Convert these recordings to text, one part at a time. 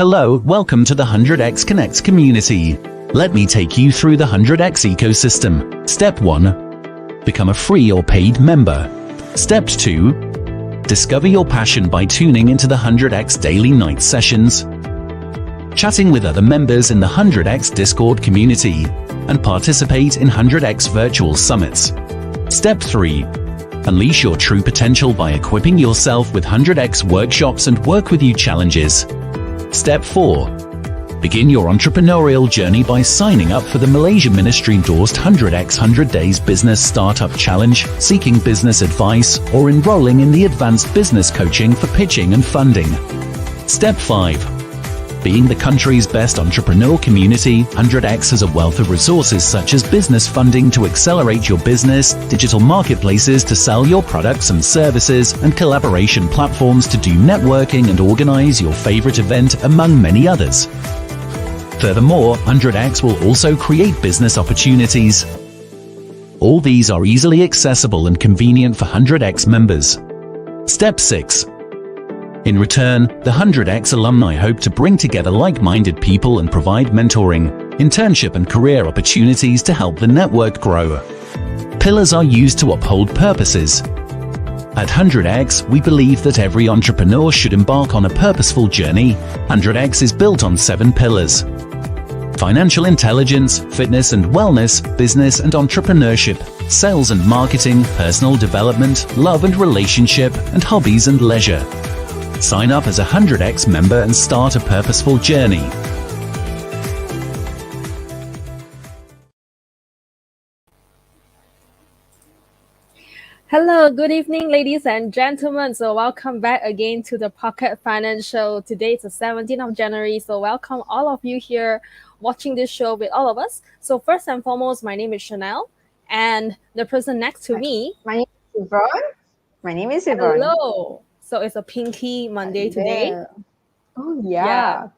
Hello, welcome to the 100x Connect community. Let me take you through the 100x ecosystem. Step 1. Become a free or paid member. Step 2. Discover your passion by tuning into the 100x daily night sessions, chatting with other members in the 100x Discord community, and participate in 100x virtual summits. Step 3. Unleash your true potential by equipping yourself with 100x workshops and work with you challenges. Step 4. Begin your entrepreneurial journey by signing up for the Malaysia Ministry-endorsed 100x 100 Days Business Startup Challenge, seeking business advice, or enrolling in the Advanced Business Coaching for pitching and funding. Step 5. Being the country's best entrepreneur community, 100x has a wealth of resources such as business funding to accelerate your business, digital marketplaces to sell your products and services, and collaboration platforms to do networking and organize your favorite event, among many others. Furthermore, 100x will also create business opportunities. All these are easily accessible and convenient for 100x members. Step 6. In return, the 100x alumni hope to bring together like-minded people and provide mentoring, internship and career opportunities to help the network grow. Pillars are used to uphold purposes. At 100x, we believe that every entrepreneur should embark on a purposeful journey. 100x is built on 7 pillars: financial intelligence, fitness and wellness, business and entrepreneurship, sales and marketing, personal development, love and relationship, and hobbies and leisure. Sign up as a 100x member and start a purposeful journey. Hello, good evening, ladies and gentlemen. So welcome back again to the Pocket Finance Show. Today is the 17th of January. So welcome all of you here watching this show with all of us. So first and foremost, my name is Chanel, and the person next to me. My name is Yvonne. Hello. So it's a pinky Monday today. Oh, yeah.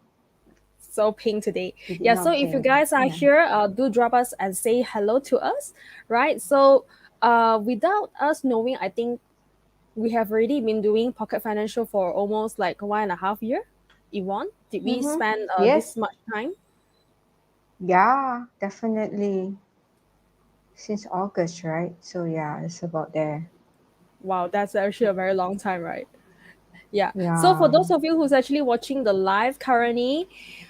So pink today. Yeah, so if you guys are here, do drop us and say hello to us, right? So without us knowing, I think we have already been doing Pocket Financial for almost like 1.5 years. Yvonne, did we spend this much time? Yeah, definitely. Since August, right? So yeah, it's about there. Wow, that's actually a very long time, right? Yeah. So for those of you who's actually watching the live currently,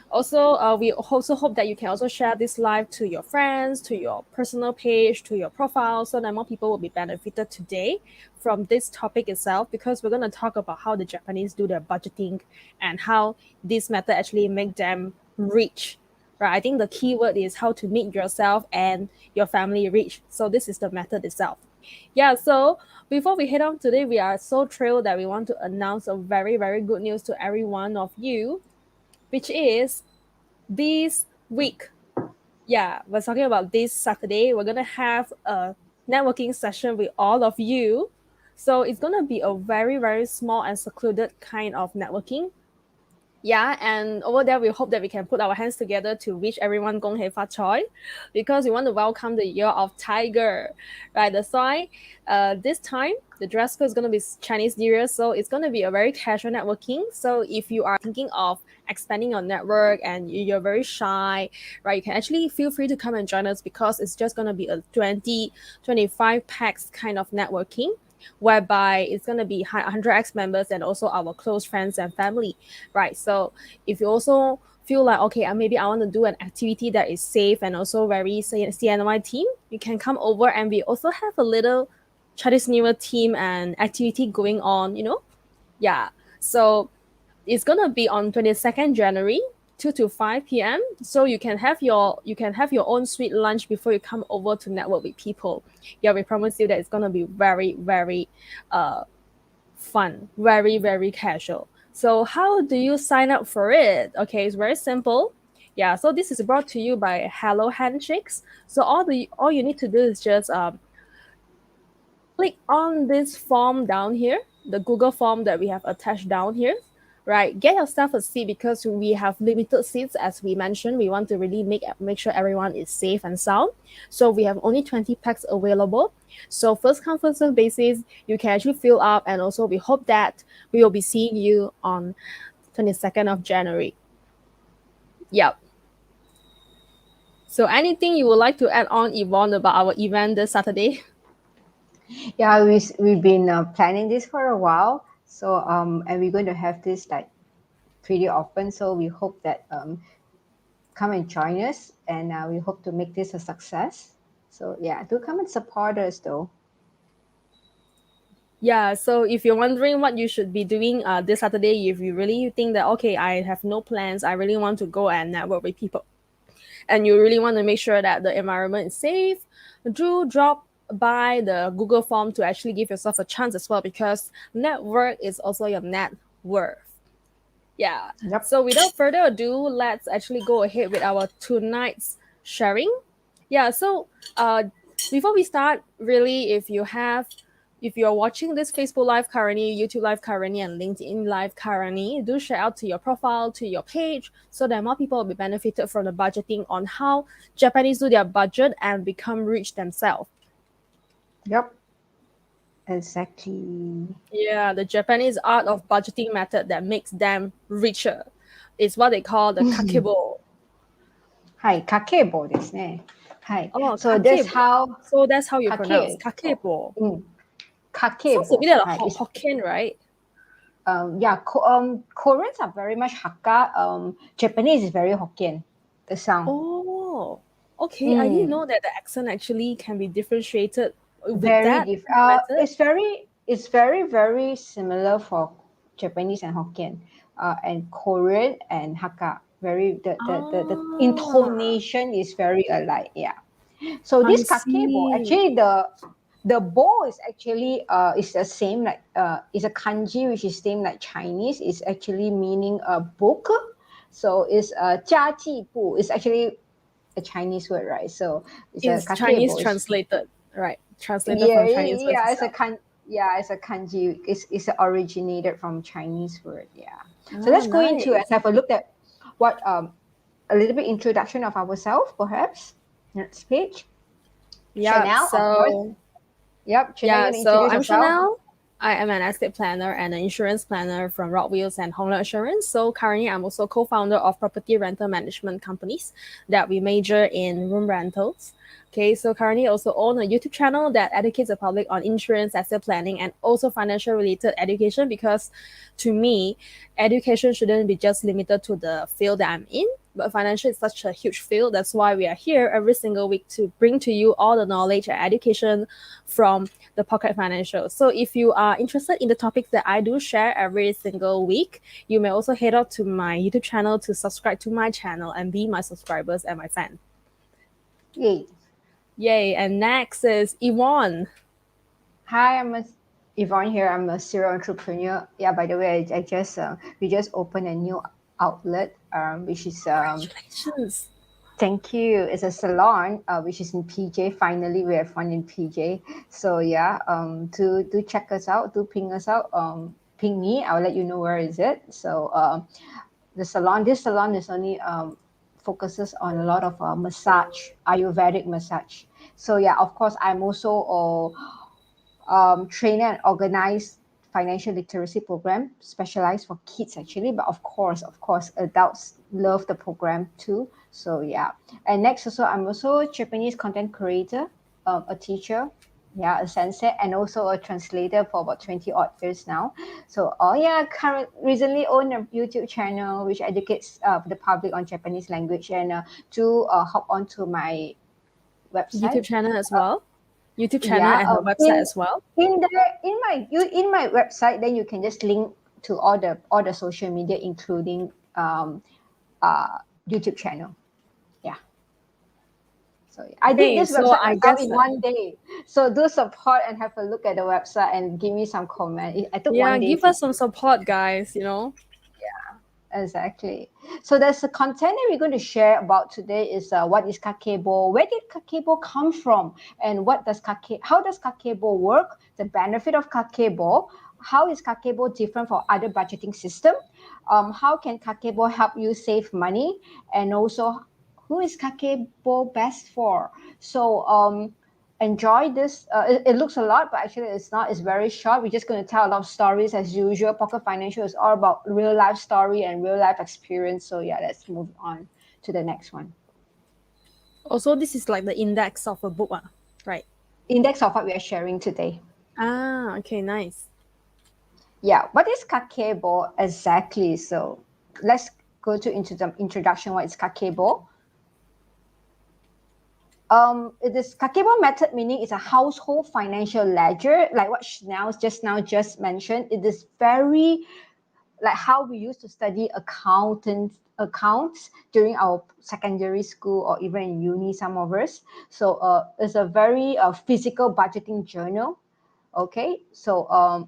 also we also hope that you can also share this live to your friends, to your personal page, to your profile, so that more people will be benefited today from this topic itself, because we're going to talk about how the Japanese do their budgeting and how this method actually make them rich. Right? I think the key word is how to make yourself and your family rich. So this is the method itself. Yeah, so before we head on today, we are so thrilled that we want to announce a very, very good news to every one of you, which is this week. Yeah, we're talking about this Saturday. We're going to have a networking session with all of you. So it's going to be a very, very small and secluded kind of networking. Yeah, and over there, we hope that we can put our hands together to wish everyone Gong Hei Fa Choi, because we want to welcome the year of Tiger, right? That's why this time, the dress code is going to be Chinese New Year, so it's going to be a very casual networking. So if you are thinking of expanding your network and you're very shy, right, you can actually feel free to come and join us, because it's just going to be a 20-25 packs kind of networking, whereby it's going to be 100x members and also our close friends and family, right? So if you also feel like, okay, maybe I want to do an activity that is safe and also very CNY team, you can come over, and we also have a little Chinese New Year team and activity going on, Yeah, so it's going to be on 22nd January, 2 to 5 p.m. So you can have your own sweet lunch before you come over to network with people. Yeah, we promise you that it's going to be very, very fun, very, very casual. So how do you sign up for it? Okay, it's very simple. Yeah, so this is brought to you by Hello Handshakes. So all you need to do is just click on this form down here, the Google form that we have attached down here. Right, get yourself a seat, because we have limited seats. As we mentioned, we want to really make sure everyone is safe and sound. So we have only 20 packs available. So first come first serve basis, you can actually fill up, and also we hope that we will be seeing you on 22nd of January. Yep. So anything you would like to add on, Yvonne, about our event this Saturday? Yeah, we've been planning this for a while. So and we're going to have this like pretty often. So we hope that come and join us, and we hope to make this a success. So yeah, do come and support us though. Yeah, so if you're wondering what you should be doing this Saturday, if you really think that, okay, I have no plans, I really want to go and network with people, and you really want to make sure that the environment is safe, do drop by the Google form to actually give yourself a chance as well, because network is also your net worth. Yeah. Yep. So without further ado, let's actually go ahead with our tonight's sharing. Yeah. So before we start, really, if you're watching this Facebook Live currently, YouTube Live currently, and LinkedIn Live currently, do share out to your profile, to your page, so that more people will be benefited from the budgeting on how Japanese do their budget and become rich themselves. Yep. Exactly. Yeah, the Japanese art of budgeting method that makes them richer is what they call the Kagebo. はい、Kekebo ですね。はい。Oh, So that's Kagebo. how So that's how you pronounce Kake. Kagebo. Sounds a Kekebo. bit like はい。Hokkien, right? Yeah, Koreans are very much Hakka. Japanese is very Hokkien. The sound. Oh, okay. I didn't know that the accent actually can be differentiated with that Very method. It's very similar for Japanese and Hokkien, and Korean and Hakka. The intonation is very alike. Yeah. So this I Kagebo, see. actually the bo is actually is the same like is a kanji which is same like Chinese. It's actually meaning a book. So it's 家计部. It's actually a Chinese word, right? So it's It's a Chinese Kagebo. translated, right? Translated from Chinese words It's a itself. it's a kanji. It's originated from Chinese word. Yeah. So Ah, let's go into and nice. have a look at what a little bit introduction of ourselves, perhaps. Next page. Yeah. Chanel, of course. So Yep. Chanel, you yeah, want to so introduce I'm yourself? Chanel. I am an estate planner and an insurance planner from Rock Wheels and Home Loan Insurance. So currently, I'm also co-founder of property rental management companies that we major in room rentals. Okay, so currently I also own a YouTube channel that educates the public on insurance, asset planning, and also financial related education, because to me, education shouldn't be just limited to the field that I'm in, but financial is such a huge field. That's why we are here every single week to bring to you all the knowledge and education from the Pocket Financial. So if you are interested in the topics that I do share every single week, you may also head out to my YouTube channel to subscribe to my channel and be my subscribers and my fan. Yay. Yay. And next is Yvonne. Hi, Yvonne here. I'm a serial entrepreneur. Yeah, by the way, I just we just opened a new outlet, which is Congratulations. thank you. It's a salon, which is in PJ. Finally, we have one in PJ. So yeah, do check us out. Do ping us out. Ping me. I'll let you know where is it. So this salon is only focuses on a lot of massage, Ayurvedic massage. So yeah, of course, I'm also trainer and organize financial literacy program specialized for kids actually, but of course adults love the program too. So yeah, and next also I'm also a Japanese content creator, a teacher, yeah, a sensei, and also a translator for about 20 odd years now. So recently own a YouTube channel which educates the public on Japanese language, and to hop onto my website. YouTube channel as well. YouTube channel and her website as well. In my website, then you can just link to all the social media, including YouTube channel. Yeah. So I did this website myself in one day. So do support and have a look at the website and give me some comment. I took 1 day. Give us some support, guys. Exactly. So there's the content that we're going to share about today is what is Kagebo? Where did Kagebo come from? And how does Kagebo work? The benefit of Kagebo. How is Kagebo different from other budgeting system? How can Kagebo help you save money? And also, who is Kagebo best for? So enjoy this. It looks a lot, but actually it's not. It's very short. We're just going to tell a lot of stories as usual. Pocket Financial is all about real life story and real life experience. So yeah, let's move on. to the next one. Also, this is like the index of a book, right? Index of what we are sharing today. Ah, okay, nice. Yeah, what is Kagebo exactly? So let's go into the introduction. What is Kagebo? It is Kagebo method, meaning it's a household financial ledger, like what Chanel just mentioned. It is very like how we used to study accounts during our secondary school or even in uni, some of us. So it's a very physical budgeting journal. Okay, so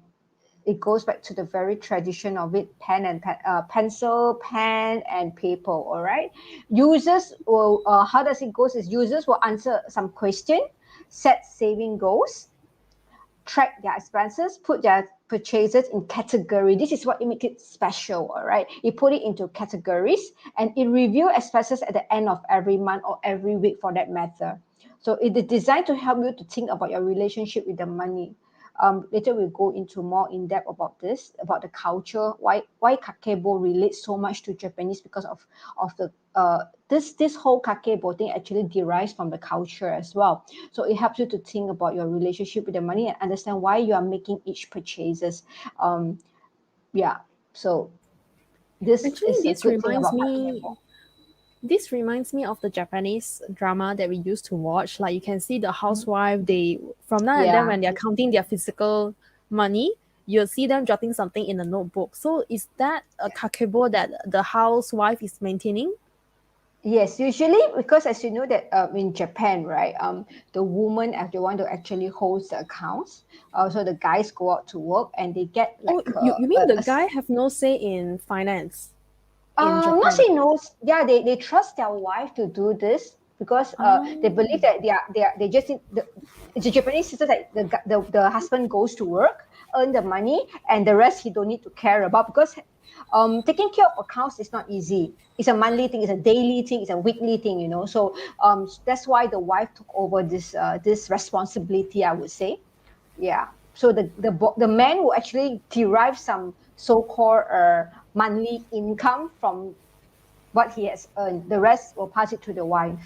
it goes back to the very tradition of it, pencil, pen, and paper. All right. Users will, how does it goes is users will answer some question, set saving goals, track their expenses, put their purchases in category. This is what it makes it special, all right? You put it into categories and it review expenses at the end of every month or every week for that matter. So it is designed to help you to think about your relationship with the money. Later we'll go into more in depth about this, about the culture, why Kagebo relates so much to Japanese because of the this whole Kagebo thing actually derives from the culture as well. So it helps you to think about your relationship with the money and understand why you are making each purchases. Yeah. So this Actually, is a this good thing reminds about me Kagebo. this reminds me of the Japanese drama that we used to watch. Like you can see the housewife, they from now and then Yeah. when they're counting their physical money, you'll see them jotting something in a notebook. So is that a kakebo that the housewife is maintaining? Yes, usually because as you know that in Japan, right, the woman are the one to actually holds the accounts. So the guys go out to work and they get Oh, like you mean the guy have no say in finance in not Japan? say no. Yeah, they trust their wife to do this because they believe Oh, that they just need it's a Japanese system that the husband goes to work, earn the money, and the rest he don't need to care about because taking care of accounts is not easy. It's a monthly thing, it's a daily thing, it's a weekly thing, you know. So that's why the wife took over this responsibility, I would say. Yeah. So the man will actually derive some so-called monthly income from what he has earned. The rest will pass it to the wife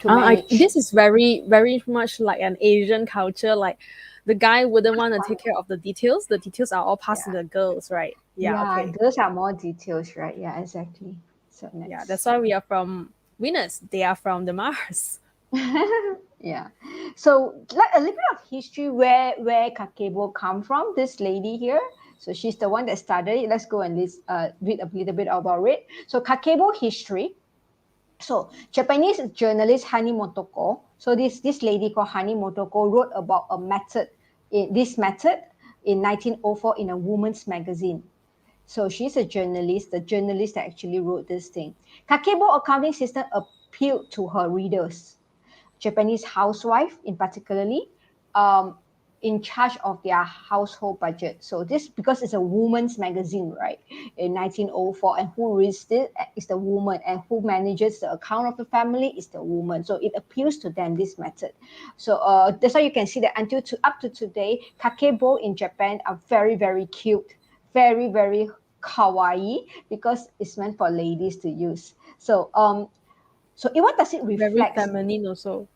to manage. this is very, very much like an Asian culture. Like the guy wouldn't want to take care of the details. The details are all passed to Yeah. the girls, right? Yeah, Yeah, okay. those are more details, right? Yeah, exactly. So Yeah, that's next. why we are from Venus. They are from the Mars. Yeah. So like a little bit of history where Kakebo come from, this lady here. So she's the one that started it. Let's go and read a little bit about it. So Kakebo history. So Japanese journalist Hani Motoko, so this lady called Hani Motoko wrote about this method in 1904 in a woman's magazine. So she's a journalist, the journalist that actually wrote this thing. Kagebo accounting system appealed to her readers. Japanese housewife in particularly, um, in charge of their household budget. So this because it's a woman's magazine, right? In 1904, and who reads it is the woman, and who manages the account of the family is the woman. So it appeals to them this method. So that's why you can see that up to today, kakebo in Japan are very very cute, very very kawaii because it's meant for ladies to use. So what does it Very reflect? feminine also.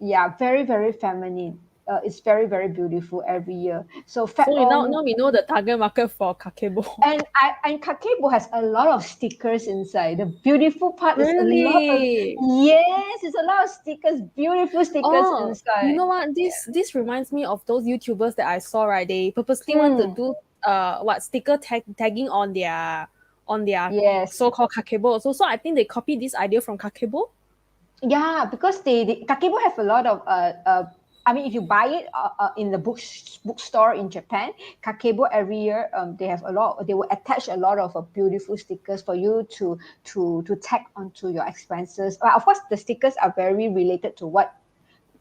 Yeah, very very feminine. It's very very beautiful every year. So So now we know the target market for Kakebo. and Kakebo has a lot of stickers inside. The beautiful part is a lot of, Really? yes, it's a lot of stickers, beautiful stickers Oh, you inside. know what? This reminds me of those YouTubers that I saw, right? They purposely want to Hmm. do what sticker tagging on their Yes. so-called Kakebo also. So I think they copied this idea from Kakebo. Yeah, because they Kakebo have a lot of I mean, if you buy it in the bookstore in Japan, Kakebo every year they have a lot. They will attach a lot of beautiful stickers for you to tag onto your expenses. Of course, the stickers are very related to what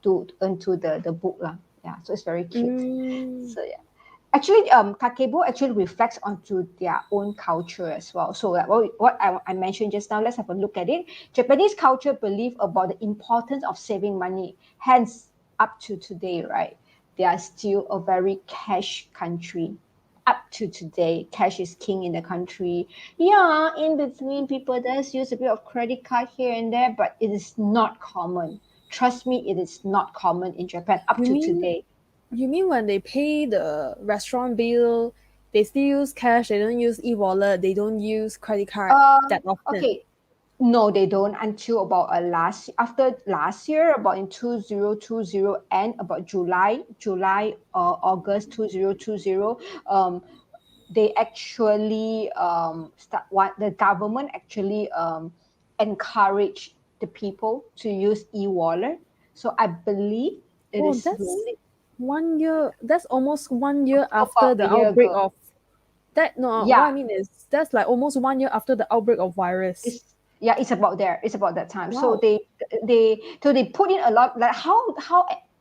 to into the book lah. Yeah, so it's very cute. Mm. So yeah. Actually, Kakebo actually reflects onto their own culture as well. So like what I mentioned just now, let's have a look at it. Japanese culture believe about the importance of saving money. Hence, up to today, right, they are still a very cash country. up to today, cash is king in the country. Yeah, in between, people does use a bit of credit card here and there, but it is not common. Trust me, it is not common in Japan up You to mean today. you mean when they pay the restaurant bill, they still use cash, they don't use e-wallet, they don't use credit card that often? Okay. No, they don't until about after last year, about in 2020 and about August 2020. They actually the government actually encouraged the people to use e-wallet. So I believe it Oh, is that's slowly 1 year. That's almost 1 year after about a the year outbreak ago. of that. No, what I Yeah, mean is that's like almost 1 year after the outbreak of virus. it's yeah, it's about there. It's about that time. So Wow. they put in a lot, like how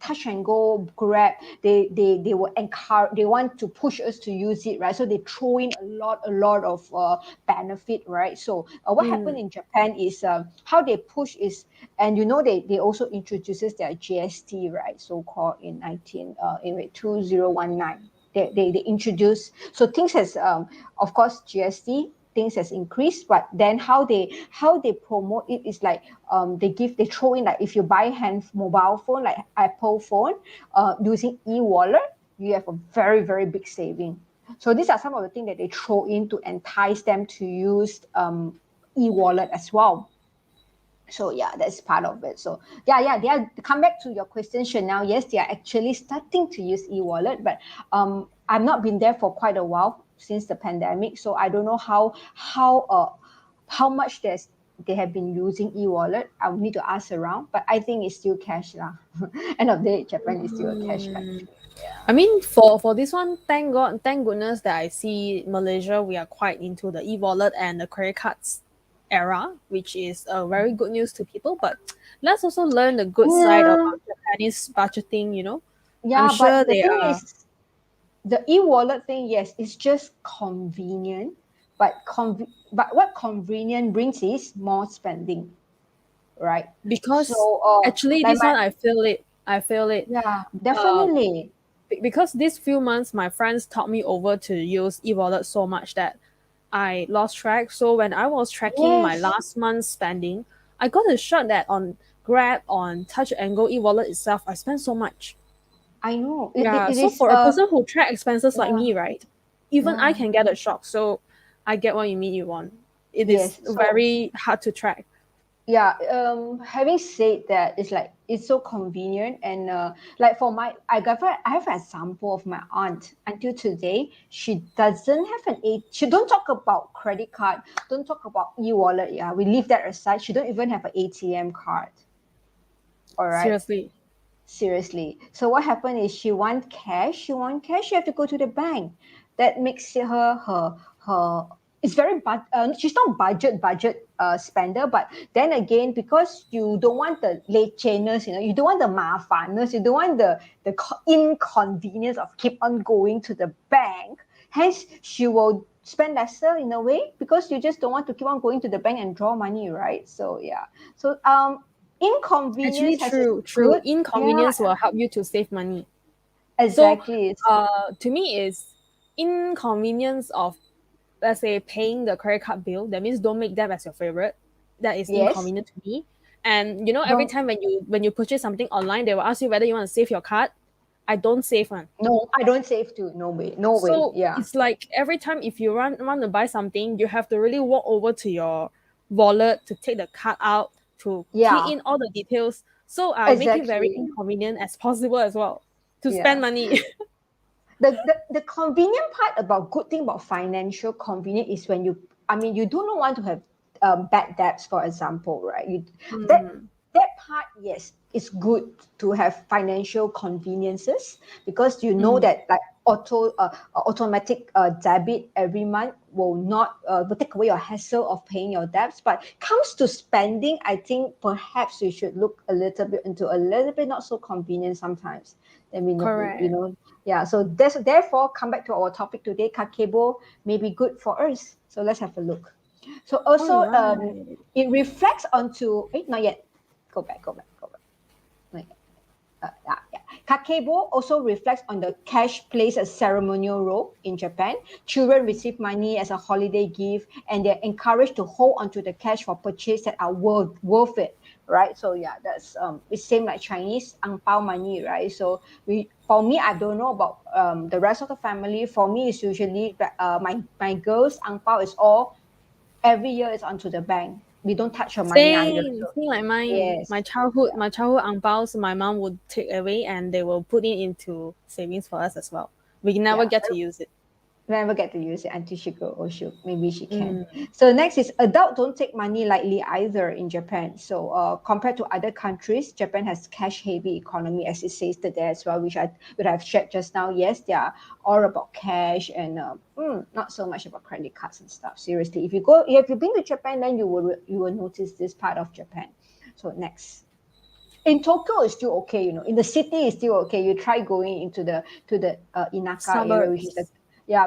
touch and go grab, they will encourage, they want to push us to use it, right? So they throw in a lot of benefit, right? So what happened Mm. in Japan is how they push is, and they also introduces their GST, right? So called in 2019. They introduce, so things has of course GST things has increased, but then how they promote it is like they throw in, like if you buy mobile phone like Apple phone using e-wallet, you have a very very big saving. So these are some of the things that they throw in to entice them to use e-wallet as well. So yeah, that's part of it. So yeah, they are, come back to your question, Chanel. Yes, they are actually starting to use e-wallet, but I've not been there for quite a while since the pandemic, so I don't know how much they have been using e-wallet. I will need to ask around, but I think it's still cash lah. End of the day, Japan is still a cash country. I mean, for this one, thank goodness that I see Malaysia. We are quite into the e-wallet and the credit cards era, which is very good news to people. But let's also learn the good side Yeah, about Japanese budgeting. I'm yeah, sure but the they thing are. is, the e-wallet thing, yes, it's just convenient, but but what convenient brings is more spending, right? Because So actually like this my one I feel it yeah, uh, definitely. because these few months my friends taught me over to use e-wallet so much that I lost track. So when I was tracking my Yes, last month's spending, I got a shock that on Grab, on Touch and Go e-wallet itself, I spent so much. I know Yeah, it so is for a person who track expenses like yeah, me, right, even I yeah, can get a shock. So I get what you mean, you want. It is yes. So very hard to track. yeah, having said that, it's like it's so convenient, and like for I have an example of my aunt. Until today, she doesn't have she don't talk about credit card, don't talk about e-wallet. Yeah, we leave that aside. She don't even have an ATM card. All right. Seriously. Seriously. So what happened is she want cash. She want cash. She have to go to the bank. That makes her. It's very she's not budget spender. But then again, because you don't want the lecheness, you don't want the mafaness, you don't want the inconvenience of keep on going to the bank. Hence, she will spend lesser in a way because you just don't want to keep on going to the bank and draw money, right? So yeah. So Actually, inconvenience has its true. good, yeah, Inconvenience will help you to save money. So, exactly. to me, is inconvenience of, let's say, paying the credit card bill. That means don't make that as your favorite. That is Yes, inconvenient to me. And every don't time when you purchase something online, they will ask you whether you want to save your card. I don't save one. no, I don't save too. No way, no way. So Yeah, it's like every time if you want to buy something, you have to really walk over to your wallet to take the card out to key yeah, in all the details. So I make it very exactly. inconvenient as possible as well to spend Yeah. money. The convenient part about good thing about financial convenience is when you do not want to have bad debts, for example, right? That Hmm. that part, yes, it's good to have financial conveniences because you know Mm. that like automatic debit every month will take away your hassle of paying your debts. But comes to spending, I think perhaps we should look a little bit into a little bit not so convenient sometimes. Then Correct. yeah. So therefore, come back to our topic today. Kakebo may be good for us. So let's have a look. So All also, right. it reflects onto. Not yet. Go back. Not yet. Yeah. Kagebo also reflects on the cash plays a ceremonial role in Japan. Children receive money as a holiday gift, and they're encouraged to hold onto the cash for purchase that are worth it, right? So yeah, that's it's same like Chinese ang pao money, right? So for me, I don't know about the rest of the family. For me, it's usually my girls ang pao is all every year is onto the bank. We don't touch her money either. Same, So same like mine. yes, My childhood ang baos, my mom would take away and they will put it into savings for us as well. We never yeah. get to use it. Never get to use it until she grow or maybe she can. Mm. So next is adult don't take money lightly either in Japan. So compared to other countries, Japan has cash heavy economy as it says there as well, which I've shared just now. Yes, they are all about cash and not so much about credit cards and stuff. Seriously, if you've been to Japan, then you will notice this part of Japan. So next. In Tokyo, it's still okay, in the city, it's still okay. You try going into the Inaka area, which is Suburbs.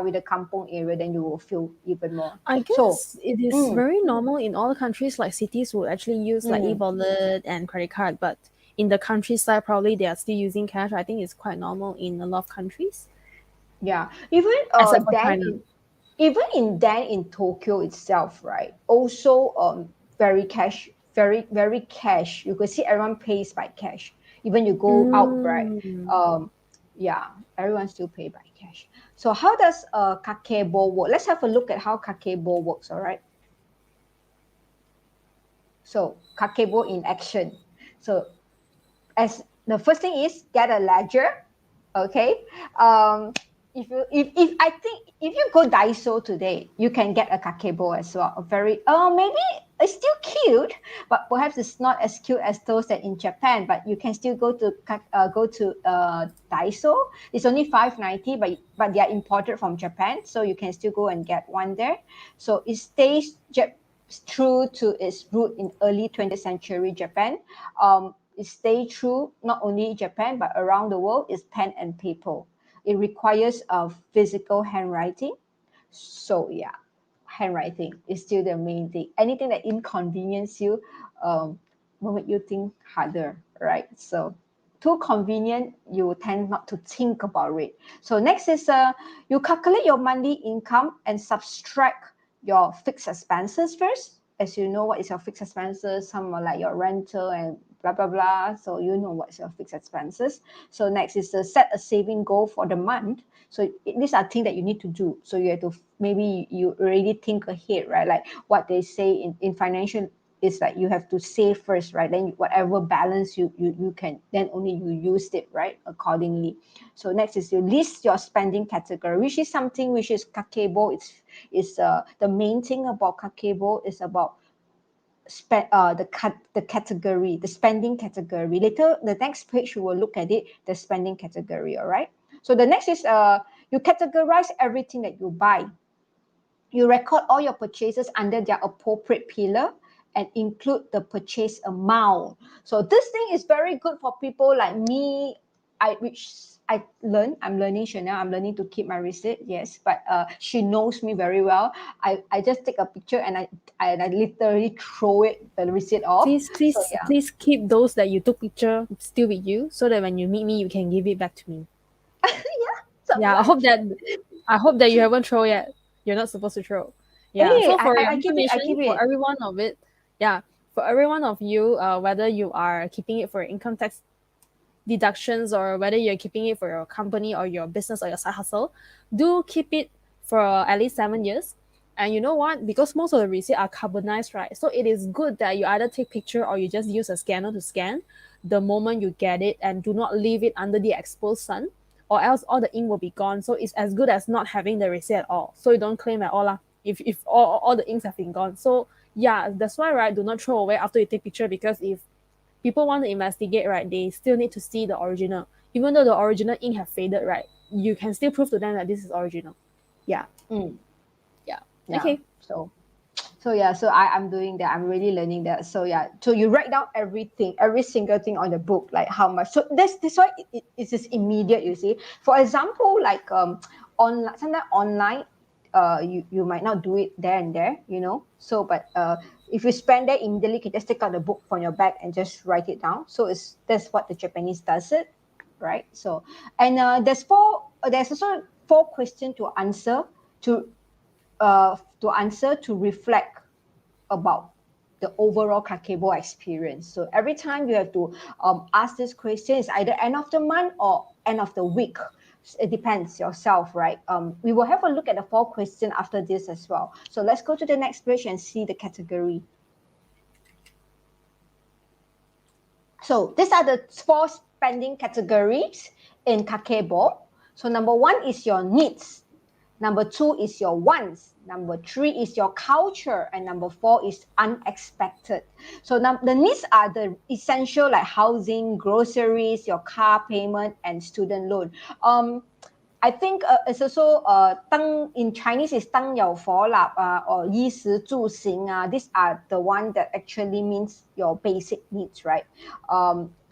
with the kampong area, then you will feel even more. I So, guess it is very normal in all countries. Like cities will actually use like mm, e-wallet and credit card, but in the countryside, probably they are still using cash. I think it's quite normal in a lot of countries, yeah, even except for China. in Tokyo itself, right? Also, very cash, very very cash. You could see everyone pays by cash. Even you go out, right? Mm. Yeah, everyone still pay by cash. So how does Kekebo work? Let's have a look at how Kekebo works. All right. So Kekebo in action. So as the first thing is get a ledger. Okay. If I think if you go Daiso today, you can get a Kekebo as well. A very maybe it's still cute, but perhaps it's not as cute as those that in Japan. But you can still go to Daiso. It's only $5.90, but they are imported from Japan, so you can still go and get one there. So it stays true to its root in early 20th century Japan. It stays true not only Japan but around the world is pen and paper. It requires a physical handwriting. So yeah, handwriting is still the main thing. Anything that inconvenience you will make you think harder, right? So too convenient, you tend not to think about it. So next is you calculate your monthly income and subtract your fixed expenses first. As you know what is your fixed expenses, some are like your rental and blah blah blah. So you know what's your fixed expenses. So next is to set a saving goal for the month. So these are things that you need to do. So you have to maybe you already think ahead, right? Like what they say in financial is like you have to save first, right? Then whatever balance you can, then only you use it, right? Accordingly. So next is you list your spending category, which is something which is Kagebo. It's the main thing about Kagebo is about the category, the spending category. Later, the next page we will look at it, the spending category. All right. So the next is you categorize everything that you buy. You record all your purchases under their appropriate pillar and include the purchase amount. So this thing is very good for people like me, I'm learning Chanel. I'm learning to keep my receipt. Yes, but she knows me very well. I just take a picture and I literally throw the receipt off. So yeah, Please keep those that you took picture still with you, so that when you meet me, you can give it back to me. Yeah, I hope that you haven't thrown yet. You're not supposed to throw. Yeah. Hey, So for your I keep it. I information, keep for it. every one of it, yeah, for every one of you, whether you are keeping it for income tax deductions or whether you're keeping it for your company or your business or your side hustle, do keep it for at least 7 years. And you know what? Because most of the receipts are carbonized, right? So it is good that you either take picture or you just use a scanner to scan the moment you get it, and do not leave it under the exposed sun, or else all the ink will be gone. So it's as good as not having the receipt at all. So you don't claim at all if all the inks have been gone. So yeah, that's why, right? Do not throw away after you take picture, because if people want to investigate, right, they still need to see the original. Even though the original ink have faded, right, you can still prove to them that this is original. Yeah. Mm, Yeah. yeah. Okay. So yeah, so I'm doing that. I'm really learning that. So yeah, so you write down everything, every single thing on the book, like how much. So that's why it's just immediate. You see, for example, like online, sometimes online, you might not do it there and there, So but if you spend that immediately, you can just take out the book from your bag and just write it down. So that's what the Japanese does it. right? So, and there's also 4 questions to answer to reflect about the overall Kagebo experience. So every time you have to ask this question, it's either end of the month or end of the week. It depends yourself, right? We will have a look at the 4 questions after this as well. So let's go to the next page and see the category. So these are the 4 spending categories in Kagebo. So number 1 is your needs. Number 2 is your wants. Number 3 is your culture. And number 4 is unexpected. So the needs are the essential like housing, groceries, your car payment, and student loan. I think it's also in Chinese is 当有佛啦 or 衣食住行 These are the one that actually means your basic needs, right?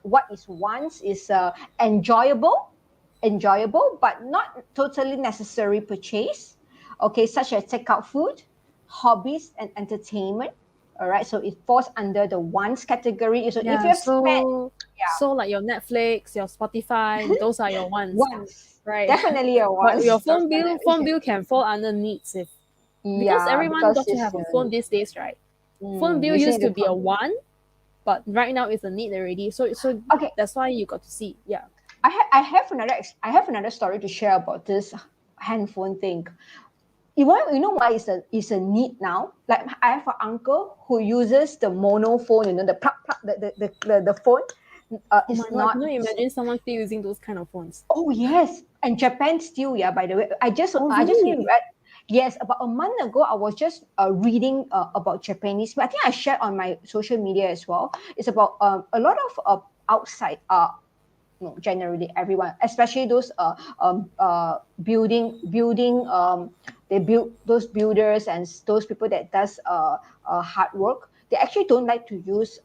What is wants is enjoyable, but not totally necessary purchase. Okay, such as takeout food, hobbies, and entertainment. All right, so it falls under the wants category. So if you have spent, so like your Netflix, your Spotify, those are your wants, right? Definitely your wants. But your phone bill can fall under needs because everyone got to have a phone these days, right? Phone bill used to be a want, but right now it's a need already. So okay, that's why you got to see. Yeah. I have another story to share about this handphone thing. You know why it's a need now? Like I have an uncle who uses the mono phone, the plug, the phone. It's not. Can you imagine someone still using those kind of phones? Oh yes, and Japan still, yeah. By the way, I just read. Yes, about a month ago, I was just reading about Japanese. I think I shared on my social media as well. It's about a lot of outside generally everyone, especially those building they build those builders and those people that does hard work. They actually don't like to use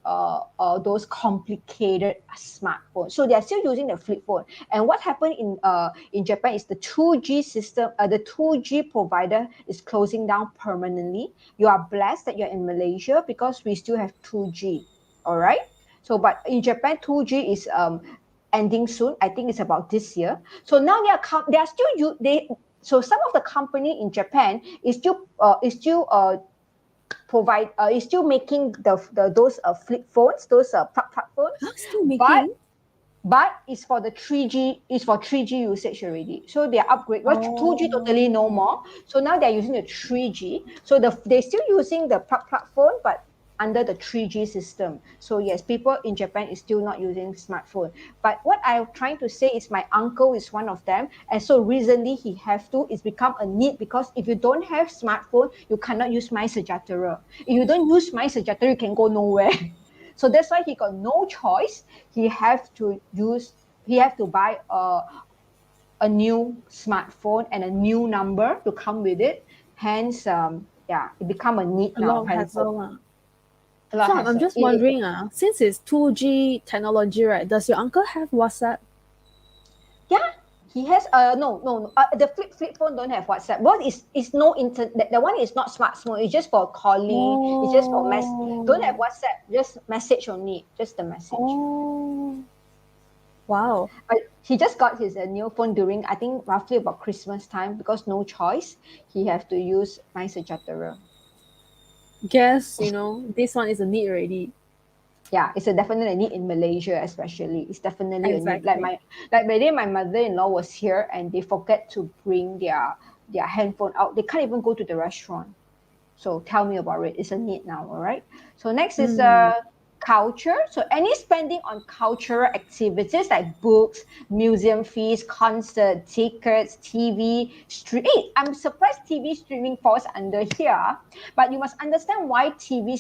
those complicated smartphones, so they are still using the flip phone. And what happened in Japan is the 2G system, the 2G provider is closing down permanently. You are blessed that you're in Malaysia because we still have 2G. All right. So, but in Japan, 2G is ending soon. I think it's about this year. So now they are still so some of the company in Japan is still making those flip phones, those plug phones. Still making. But it's for the 3G. It's for 3G usage already. So they are upgrade. 2G totally no more. So now they're using the 3G. So they're still using the plug phone, but under the 3G system. So yes, people in Japan is still not using smartphone. But what I'm trying to say is my uncle is one of them. And so recently it's become a need, because if you don't have smartphone, you cannot use 𝗧cie𝗂𝘂𝗃. If you don't use 𝗧cie𝗂𝘂𝘃, you can go nowhere. So that's why he got no choice. He have to buy a new smartphone and a new number to come with it. Hence, it become a need now. A lot of hassle. So I'm just wondering, since it's 2G technology, right? Does your uncle have WhatsApp? Yeah, he has. No. The flip phone don't have WhatsApp. What is no internet? The one is not smartphone. It's just for calling. It's just for don't have WhatsApp. Just message only. Just the message. Oh. Wow. He just got his new phone during, I think, roughly about Christmas time, because no choice. He have to use 𝗧cie𝗂𝘂𝘃. Guess this one is a need already. Yeah, it's definitely a need in Malaysia, especially. It's definitely a need. Like by day, my mother-in-law was here and they forget to bring their handphone out. They can't even go to the restaurant. So tell me about it. It's a need now. All right. So next is culture. So any spending on cultural activities like books, museum fees, concert tickets, TV I'm surprised TV streaming falls under here, but you must understand why TV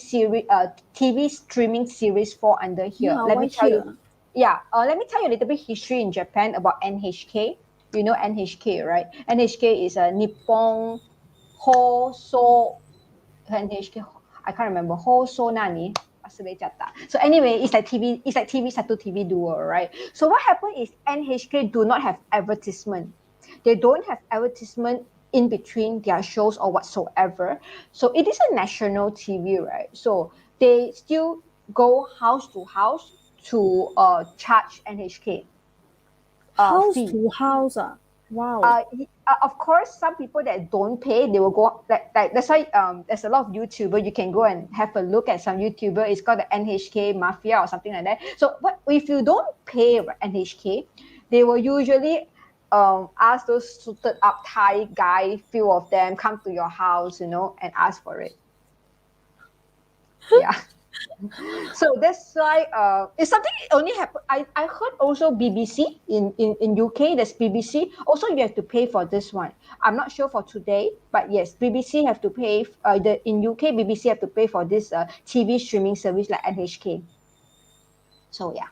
streaming series fall under here. Let me tell you. Let me tell you a little bit history in Japan about NHK. You know NHK, right? NHK is a Nippon Hoso NHK. I can't remember Hoso Nani. So anyway, it's like TV satu TV duo, right? So what happened is NHK do not have advertisement. They don't have advertisement in between their shows or whatsoever. So it is a national TV, right? So they still go house to house to charge NHK. House fee. to house. Wow. Of course, some people that don't pay, they will go like that's why there's a lot of YouTuber. You can go and have a look at some YouTuber. It's called the NHK Mafia or something like that. So, what if you don't pay NHK, they will usually ask those suited up Thai guy, few of them, come to your house, and ask for it. Yeah. So that's why it's something only happen. I heard also BBC in UK. There's BBC. Also, you have to pay for this one. I'm not sure for today, but yes, BBC have to pay. In UK, BBC have to pay for this TV streaming service like NHK. So yeah,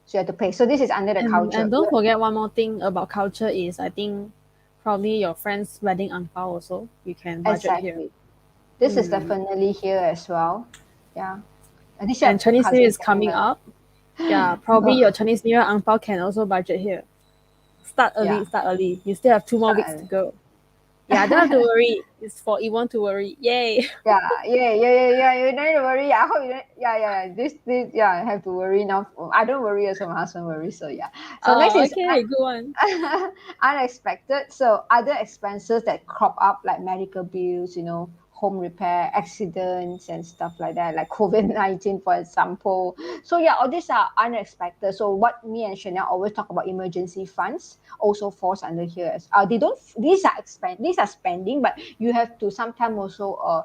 so you have to pay. So this is under the culture. And don't forget one more thing about culture is I think probably your friend's wedding ang pao also you can budget here. Exactly. This is definitely here as well. Yeah. And Chinese New Year is coming up. Yeah, probably your Chinese New Year ang pao can also budget here. Start early. You still have 2 more weeks to go. Yeah, don't have to worry. It's for Yvonne to worry. Yay. Yeah. You don't need to worry. I hope you don't. Yeah. This. I have to worry now. I don't worry as my husband worries. So yeah. So next is good one. Unexpected. So other expenses that crop up like medical bills, home repair, accidents and stuff like that, like COVID-19, for example. So yeah, all these are unexpected. So what me and Chanel always talk about, emergency funds also falls under here. These are spending, but you have to sometimes also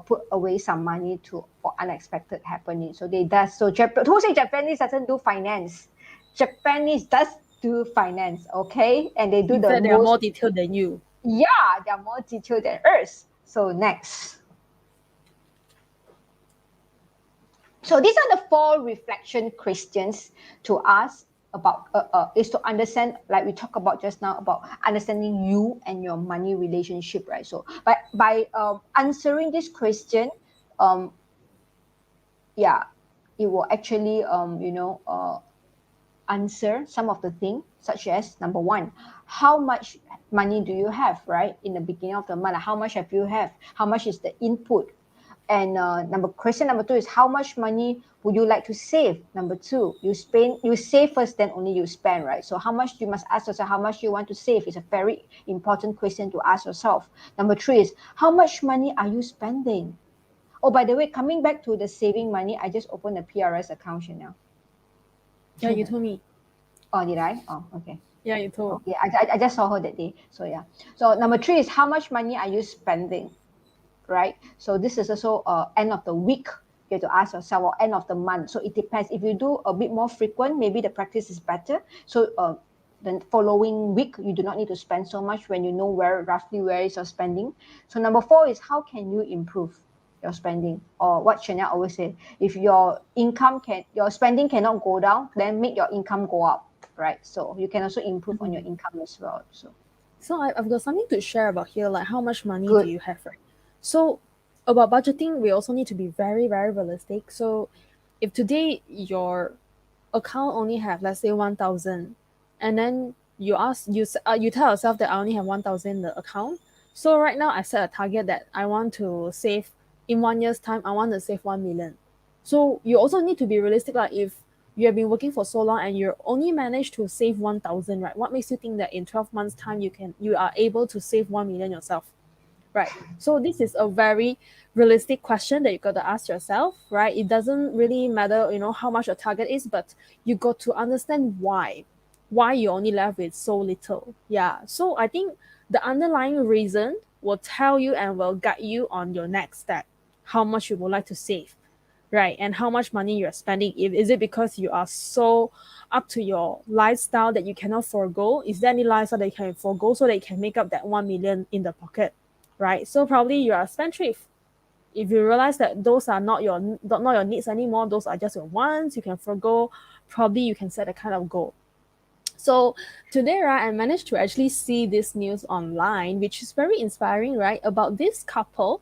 put away some money for unexpected happening. So they does. So who say Japanese doesn't do finance? Japanese does do finance, okay? And they do they are more detailed than you. Yeah, they are more detailed than us. So next. So these are the 4 reflection questions to ask about, is to understand, like we talked about just now, about understanding you and your money relationship, right? So by answering this question, it will actually, answer some of the things, such as number 1, how much money do you have, right? In the beginning of the month, how much have you have? How much is the input? And question number 2 is how much money would you like to save? Number 2, you save first, then only you spend, right? So how much you must ask yourself, how much you want to save is a very important question to ask yourself. Number 3 is how much money are you spending? Oh, by the way, coming back to the saving money, I just opened a PRS account now. Yeah, you told me. Oh, did I? Oh, okay. Yeah, you told. Yeah, I just saw her that day. So yeah. So number 3 is how much money are you spending, right? So this is also end of the week. You have to ask yourself, or end of the month. So it depends. If you do a bit more frequent, maybe the practice is better. So the following week, you do not need to spend so much when you know roughly where is your spending. So number 4 is how can you improve your spending, or what Chanel always say, if your spending cannot go down, then make your income go up, right? So you can also improve on your income as well. So I've got something to share about here, like how much money Good. do you have, right? So about budgeting, we also need to be very, very realistic. So if today your account only have, let's say 1,000, and then you tell yourself that I only have 1,000 in the account. So right now I set a target that I want to save. In 1 year's time, I want to save 1 million. So you also need to be realistic. Like if you have been working for so long and you only managed to save 1,000, right? What makes you think that in 12 months' time you are able to save 1 million yourself, right? So this is a very realistic question that you got to ask yourself, right? It doesn't really matter, how much your target is, but you got to understand why you only left with so little. Yeah. So I think the underlying reason will tell you and will guide you on your next step, how much you would like to save, right? And how much money you're spending. Is it because you are so up to your lifestyle that you cannot forego? Is there any lifestyle that you can forego so that you can make up that 1 million in the pocket, right? So probably you are a spendthrift. If you realize that those are not your needs anymore, those are just your wants, you can forego, probably you can set a kind of goal. So today, right, I managed to actually see this news online, which is very inspiring, right, about this couple.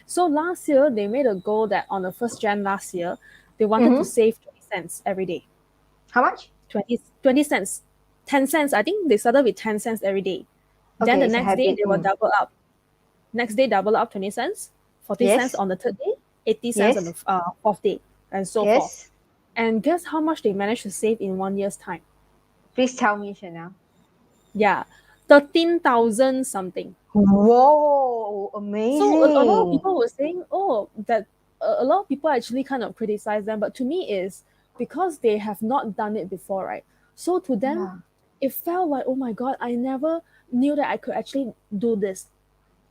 So last year, they made a goal that on the 1st Jan last year, they wanted to save 20 cents every day. How much? 20 cents. 10 cents. I think they started with 10 cents every day. Then the next day, they will double up. Next day, double up 20 cents, 40 cents on the 3rd day, 80 cents on the 4th day, and so forth. And guess how much they managed to save in 1 year's time? Please tell me, Chanel. Yeah, 13,000 something. Whoa, amazing. So a lot of people were saying, oh, that a lot of people actually kind of criticize them, but to me is because they have not done it before, right? So to them, it felt like, oh my God, I never knew that I could actually do this.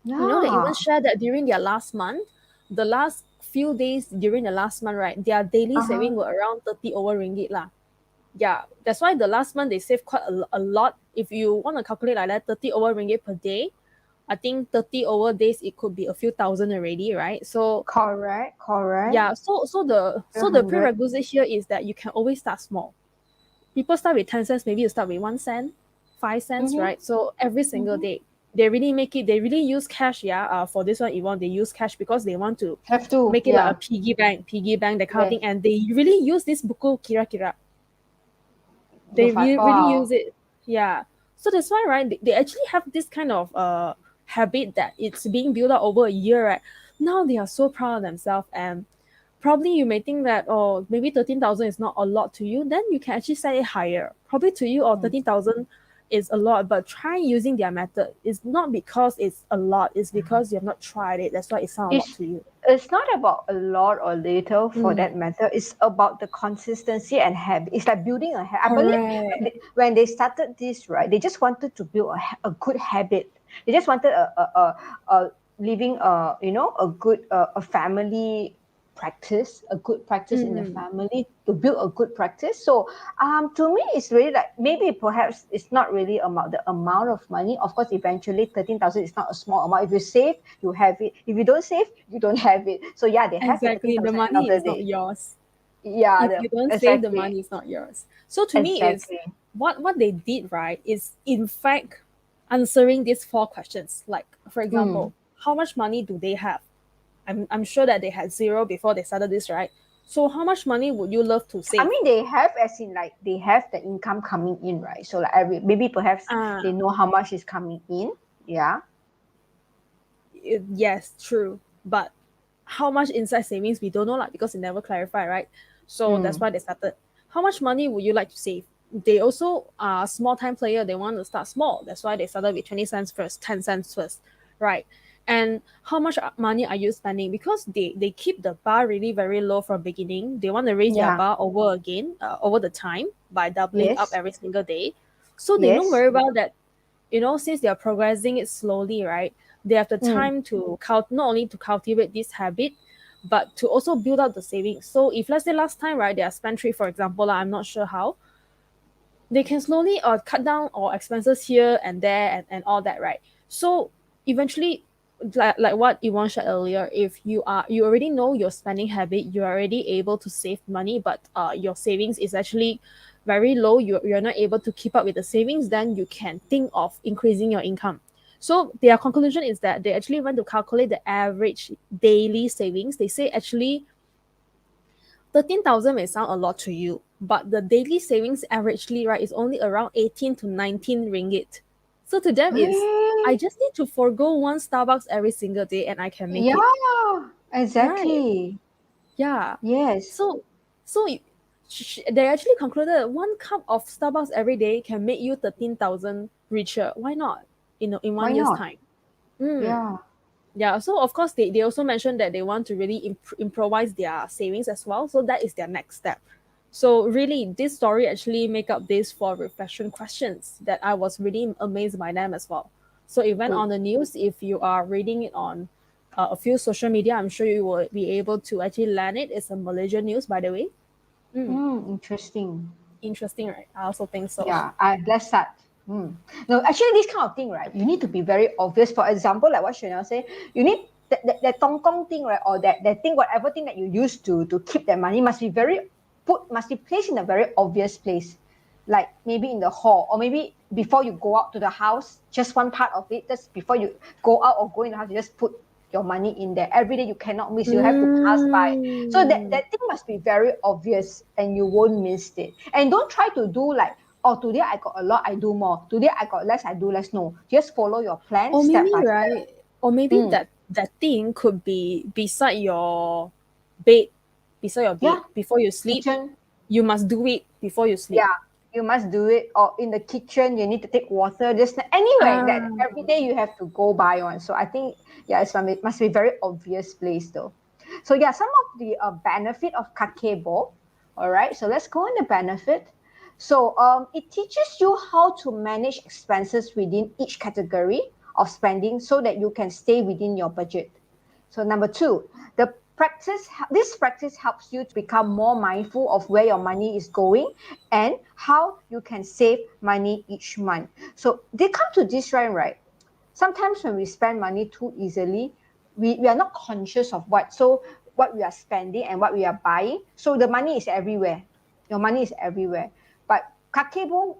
You know, they even shared that during their last month, the last few days during the last month, right, their daily saving were around 30 over ringgit lah. Yeah, that's why the last month they saved quite a lot. If you want to calculate like that, 30 over ringgit per day, I think 30 over days it could be a few thousand already, right? So Correct. yeah, so the 100. prerequisite here is that you can always start small. People start with 10 cents, maybe you start with 1 cent, 5 cents, right? So every single day they really make it, they really use cash, for this one, Yvonne, they use cash because they want to Have to, make it like a piggy bank, that kind of Yes. thing, and they really use this buku kira. They really use it. Yeah. So that's why, right, they actually have this kind of habit that it's being built up over a year, right? Now they are so proud of themselves, and probably you may think that, oh, maybe 13,000 is not a lot to you, then you can actually set it higher. Probably to you, or 13,000 is a lot, but try using their method. It's not because it's a lot, it's because you have not tried it. That's why it sounds a lot to you. It's not about a lot or little for that matter. It's about the consistency and habit. It's like building a habit. I believe when they started this, right, they just wanted to build a good habit. They just wanted a living a good a family practice, a good practice in the family, to build a good practice. So to me it's really like, maybe perhaps it's not really about the amount of money. Of course, eventually 13,000 is not a small amount. If you save, you have it. If you don't save, you don't have it. So yeah, they have Exactly. The money is not yours. Yeah, if you don't save, the money is not yours. So to me is what they did, right, is in fact answering these 4 questions. Like, for example, how much money do they have? I'm sure that they had 0 before they started this, right? So how much money would you love to save? I mean, they have, as in like they have the income coming in, right? So like maybe perhaps they know how much is coming in. Yeah. Yes, true. But how much inside savings, we don't know, like, because they never clarify, right? So that's why they started. How much money would you like to save? They also are a small time player. They want to start small. That's why they started with 20 cents first, 10 cents first, right? And how much money are you spending? Because they keep the bar really very low from beginning. They want to raise their bar over again, over the time, by doubling up every single day. So they don't worry about that. Since they are progressing it slowly, right? They have the time to not only to cultivate this habit, but to also build up the savings. So if, let's say, last time, right, they are spendthrift, for example, I'm not sure how, they can slowly cut down or expenses here and there and all that, right? So eventually, like what Yvonne said earlier, if you already know your spending habit, you're already able to save money, but your savings is actually very low, you're not able to keep up with the savings, then you can think of increasing your income. So their conclusion is that they actually went to calculate the average daily savings. They say actually 13,000 may sound a lot to you, but the daily savings averagely, right, is only around 18 to 19 ringgit. So to them, it's, I just need to forego 1 Starbucks every single day and I can make it. Yeah, exactly. Right. Yeah. Yes. So they actually concluded 1 cup of Starbucks every day can make you 13,000 richer. Why not? In 1 year's time. Yeah. Yeah, so of course they also mentioned that they want to really improvise their savings as well. So that is their next step. So really, this story actually make up these 4 reflection questions that I was really amazed by them as well. So it went on the news. If you are reading it on a few social media, I'm sure you will be able to actually learn it. It's a Malaysian news, by the way. Interesting. Interesting, right? I also think so. Yeah, let's start. No, actually, this kind of thing, right, you need to be very obvious. For example, like what Chanel said, you need that tong kong thing, right, or that thing, whatever thing that you use to keep that money must be placed in a very obvious place, like maybe in the hall, or maybe before you go out to the house, just one part of it, just before you go out or go in the house, you just put your money in there. Every day you cannot miss, you have to pass by. So that thing must be very obvious and you won't miss it. And don't try to do like, oh, today I got a lot, I do more. Today I got less, I do less. No, just follow your plan step by step. Or maybe that thing could be beside your bed, before you sleep. Kitchen. You must do it before you sleep. Yeah. you must do it, or in the kitchen you need to take water. Just anyway, that every day you have to go by one. So I think it must be very obvious place though. So some of the benefit of Kagebo. All right, so let's go on the benefit. So it teaches you how to manage expenses within each category of spending so that you can stay within your budget. So number 2, this practice helps you to become more mindful of where your money is going and how you can save money each month. So they come to this right? Sometimes when we spend money too easily, we are not conscious of what we are spending and what we are buying. So the money is everywhere. Your money is everywhere. But Kagebo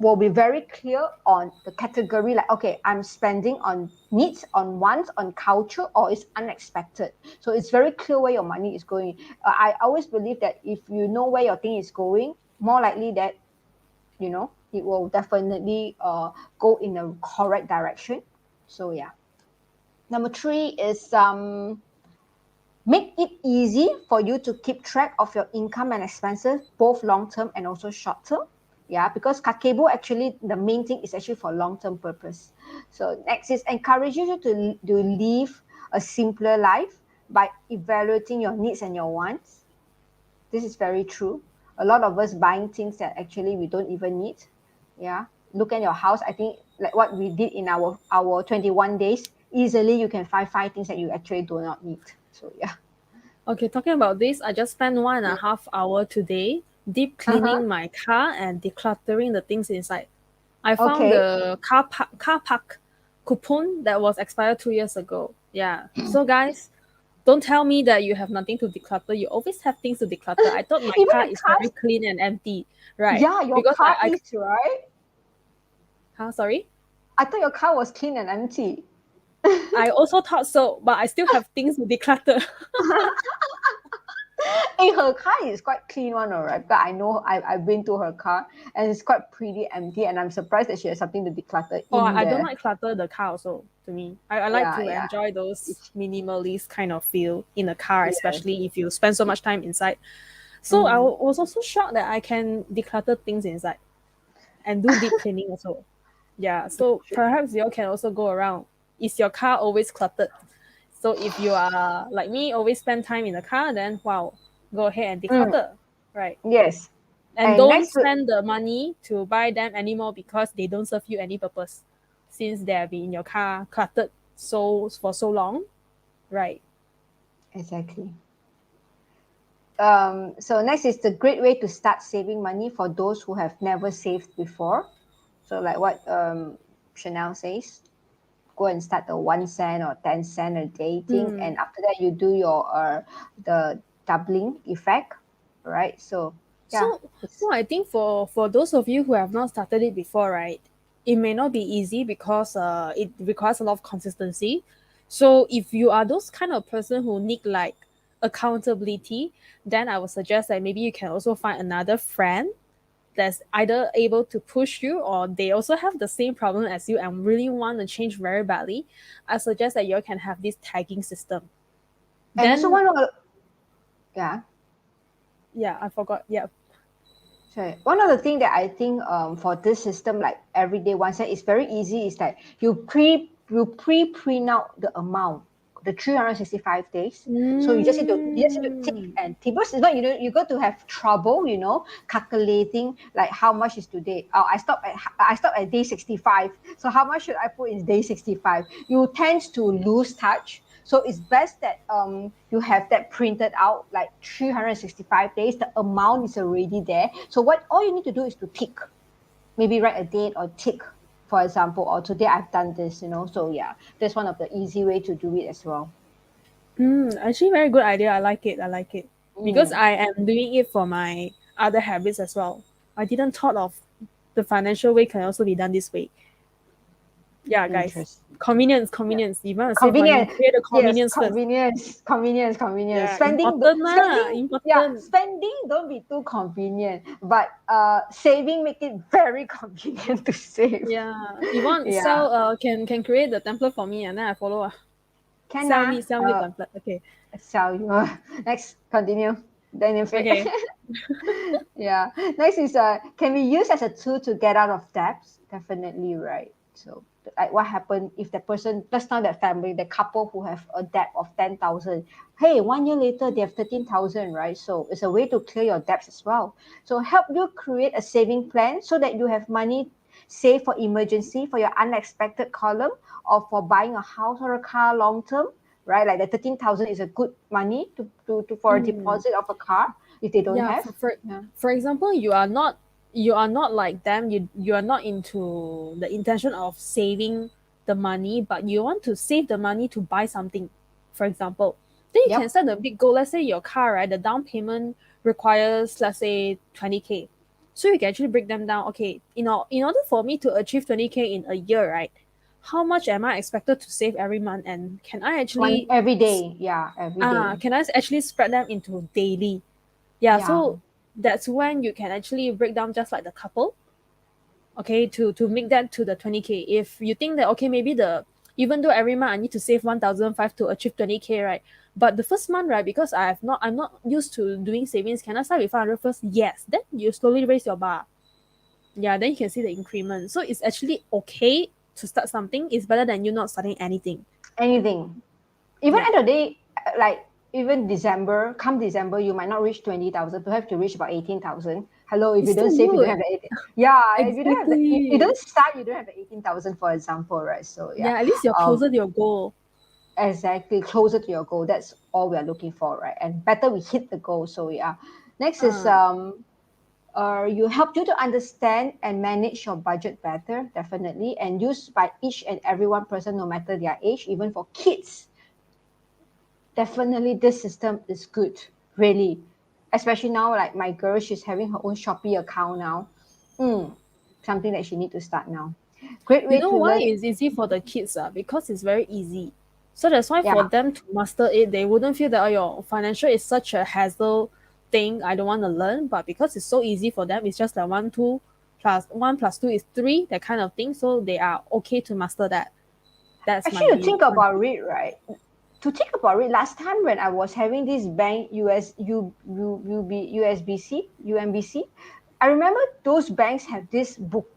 will be very clear on the category, like, okay, I'm spending on needs, on wants, on culture, or it's unexpected. So it's very clear where your money is going. I always believe that if you know where your thing is going, more likely that, it will definitely go in a correct direction. So Number 3 is make it easy for you to keep track of your income and expenses, both long-term and also short-term. Because Kagebo actually, the main thing is actually for long-term purpose. So next is encourages you to live a simpler life by evaluating your needs and your wants. This is very true. A lot of us buying things that actually we don't even need. Look at your house. I think like what we did in our 21 days, easily you can find 5 things that you actually do not need. So Okay, talking about this, I just spent 1.5 hours today deep cleaning my car and decluttering the things inside. I found the car park coupon that was expired 2 years ago. So guys, don't tell me that you have nothing to declutter. You always have things to declutter. I thought my car is very clean and empty, right? Yeah, your because car is, right? Huh? Sorry? I thought your car was clean and empty. I also thought so, but I still have things to declutter. Hey, her car is quite clean one, alright. But I know I've been to her car and it's quite pretty empty, and I'm surprised that she has something to declutter I there. don't like clutter the car also, to me. I like to enjoy those minimalist kind of feel in a car, especially if you spend so much time inside. So I was also shocked that I can declutter things inside and do deep cleaning also. So perhaps you all can also go around. Is your car always cluttered? So if you are like me, always spend time in the car, then wow, go ahead and declutter, right? Yes. And don't spend the money to buy them anymore because they don't serve you any purpose since they have been in your car cluttered for so long, right? Exactly. So next is the great way to start saving money for those who have never saved before. So like what Chanel says, go and start the 1 cent or 10 cent a day thing, and after that you do your the doubling effect, right? So I think for those of you who have not started it before, right, it may not be easy because it requires a lot of consistency. So if you are those kind of person who need like accountability, then I would suggest that maybe you can also find another friend that's either able to push you or they also have the same problem as you and really want to change very badly. I suggest that you can have this tagging system. And then also one of the, I forgot. Sorry. One of the things that I think for this system, like everyday 1 cent, is very easy. Is that you print out the amount, the 365 days. So you just need to tick and tick. Because you got to have trouble, calculating like how much is today. I stop at day 65. So how much should I put in day 65? You tend to lose touch. So it's best that you have that printed out like 365 days. The amount is already there. So all you need to do is to tick. Maybe write a date or tick, for example, or today I've done this, So that's one of the easy way to do it as well. Actually, very good idea. I like it. Because I am doing it for my other habits as well. I didn't thought of the financial way can also be done this way. Yeah, guys. Convenience. You want to save money, create a convenience first. Convenience. Yeah, Spending, important. spending don't be too convenient, but saving make it very convenient to save. Yeah, you want sell can create the template for me and then I follow. Can sell me the template. Okay. Sell you. Next, continue. benefit. Okay. Yeah. Next is can be used as a tool to get out of debts. Definitely, right. So like what happened if the person, let's not that family, the couple who have a debt of 10,000. Hey, 1 year later they have 13,000, right? So it's a way to clear your debts as well. So help you create a saving plan so that you have money saved for emergency, for your unexpected column, or for buying a house or a car long term, right? Like the 13,000 is a good money to for a deposit of a car if they don't Yeah, have. Yeah. for example, you are not like them. You are not into the intention of saving the money, but you want to save the money to buy something, for example. Then you can Yep. set a big goal. Let's say your car, right? The down payment requires, let's say, 20K. So you can actually break them down. Okay, in order for me to achieve 20K in a year, right? How much am I expected to save every month, and can I One actually every day. Yeah, every day. can I actually spread them into daily? Yeah, Yeah. so that's when you can actually break down just like the couple, okay, to make that to the 20K. If you think that okay, maybe the even though every month I need to save 1,005 to achieve 20K, right? But the first month, right, because I'm not used to doing savings, can I start with 500 first? Yes. Then you slowly raise your bar. Yeah, then you can see the increment. So it's actually okay to start something. It's better than you not starting anything. Anything. Even Yeah. at the day, like even December, come December, you might not reach 20,000. Perhaps you reach about 18,000. Hello, if It's you don't still save, you don't good. have the 18. Yeah, if you don't have the, you Exactly. don't start, you don't have the 18,000, for example, right? So yeah, Yeah, at least you're um, closer to your goal. exactly, closer to your goal. That's all we are looking for, right? And better we hit the goal. So yeah. Next is Uh, you help you to understand and manage your budget better, definitely, and used by each and every one person, no matter their age, even for kids. Definitely, this system is good, really. Especially now, like my girl, she's having her own Shopee account now. Mm, something that she need to start now. Great You way know to why learn. it's easy for the kids? Because it's very easy. So that's why for Yeah, them to master it, they wouldn't feel that, oh, your financial is such a hassle thing. I don't want to learn. But because it's so easy for them, it's just like 1 plus 1 plus 2 is 3, that kind of thing. So they are okay to master that. That's my actually, to view. think about it, right? To think about it, last time when I was having this bank UMBC, I remember those banks have this book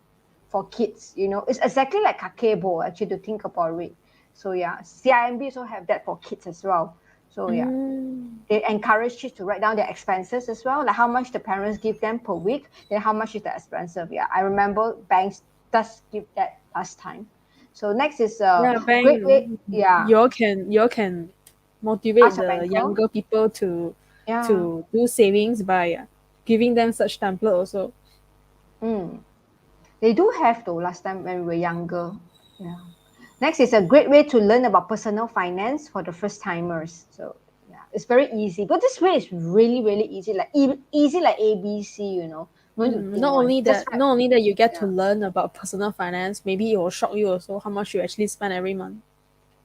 for kids. You know, it's exactly like Kagebo, actually, to think about it. So yeah, CIMB also have that for kids as well. So yeah, Mm. they encourage kids to write down their expenses as well, like how much the parents give them per week, then how much is the expensive. Yeah, I remember banks does give that last time. So next is a Yeah, great way. bang. Yeah, You all can motivate ask your the banker. younger people to Yeah. to do savings by giving them such template also. Mm. They do have though last time when we were younger. Yeah. Next is a great way to learn about personal finance for the first timers. So yeah, it's very easy. But this way is really, really easy. Like easy like ABC, you know. No need to think Not one. only Just that, right. not only that you get to Yeah. learn about personal finance, maybe it will shock you also how much you actually spend every month.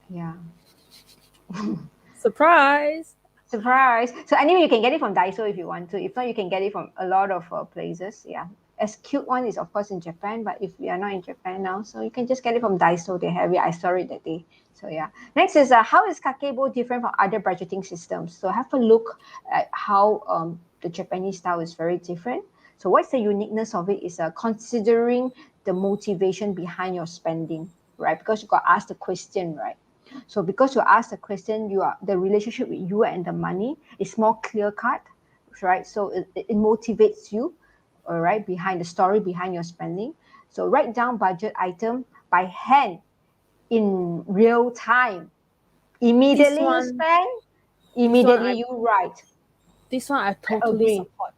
Yeah. Surprise! Surprise. So anyway, you can get it from Daiso if you want to. If not, you can get it from a lot of places. Yeah. As cute one is of course in Japan, but if we are not in Japan now, so you can just get it from Daiso. They have it. I saw it that day. So yeah. Next is how is Kakebo different from other budgeting systems? So have a look at how the Japanese style is very different. So what's the uniqueness of it is considering the motivation behind your spending, right? Because you got asked the question, right? So because you ask the question, the relationship with you and the money is more clear cut, right? So it motivates you, all right, behind the story behind your spending. So write down budget item by hand in real time. This Immediately you one, spend, this one, immediately I, you write. this one, I I totally agree. support.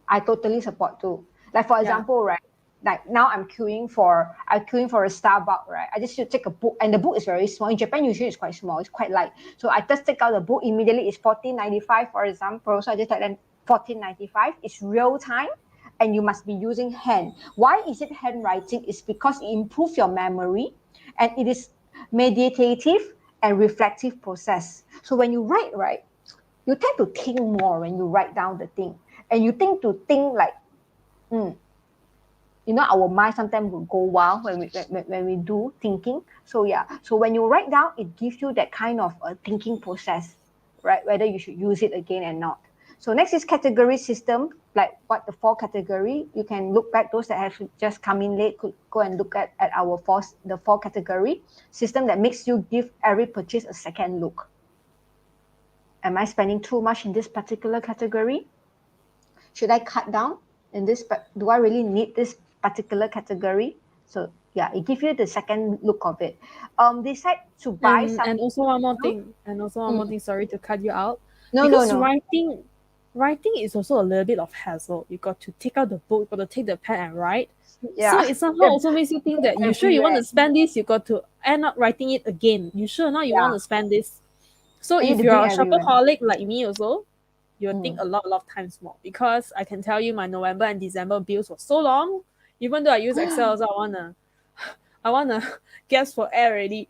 I totally support too. Like for Yeah. example, right? Like now I'm queuing for a Starbucks, right? I just should take a book, and the book is very small. In Japan, usually it's quite small, it's quite light. So I just take out the book immediately. It's 14.95, for example. So I just tell them 14.95. It's real time, and you must be using hand. Why is it handwriting? It's because it improves your memory, and it is meditative and reflective process. So when you write, right, you tend to think more when you write down the thing, and you think like, mm, our mind sometimes will go wild when we do thinking. So yeah, so when you write down, it gives you that kind of thinking process, right? Whether you should use it again or not. So next is category system, like what the 4 category. You can look back, those that have just come in late could go and look at the 4 category system that makes you give every purchase a second look. Am I spending too much in this particular category? Should I cut down in this? Do I really need this particular category? So yeah, it gives you the second look of it. Decide to buy something. And also one more thing. Sorry to cut you out. No. Writing is also a little bit of hassle. You got to take out the book, you got to take the pen and write. Yeah. So it somehow also makes you think that you sure you want to spend this, you got to end up writing it again. You sure not you want to spend this? So if you're a shopaholic like me also, you'll think a lot of times more, because I can tell you my November and December bills were so long. Even though I use Excel, also I wanna gasp for air already.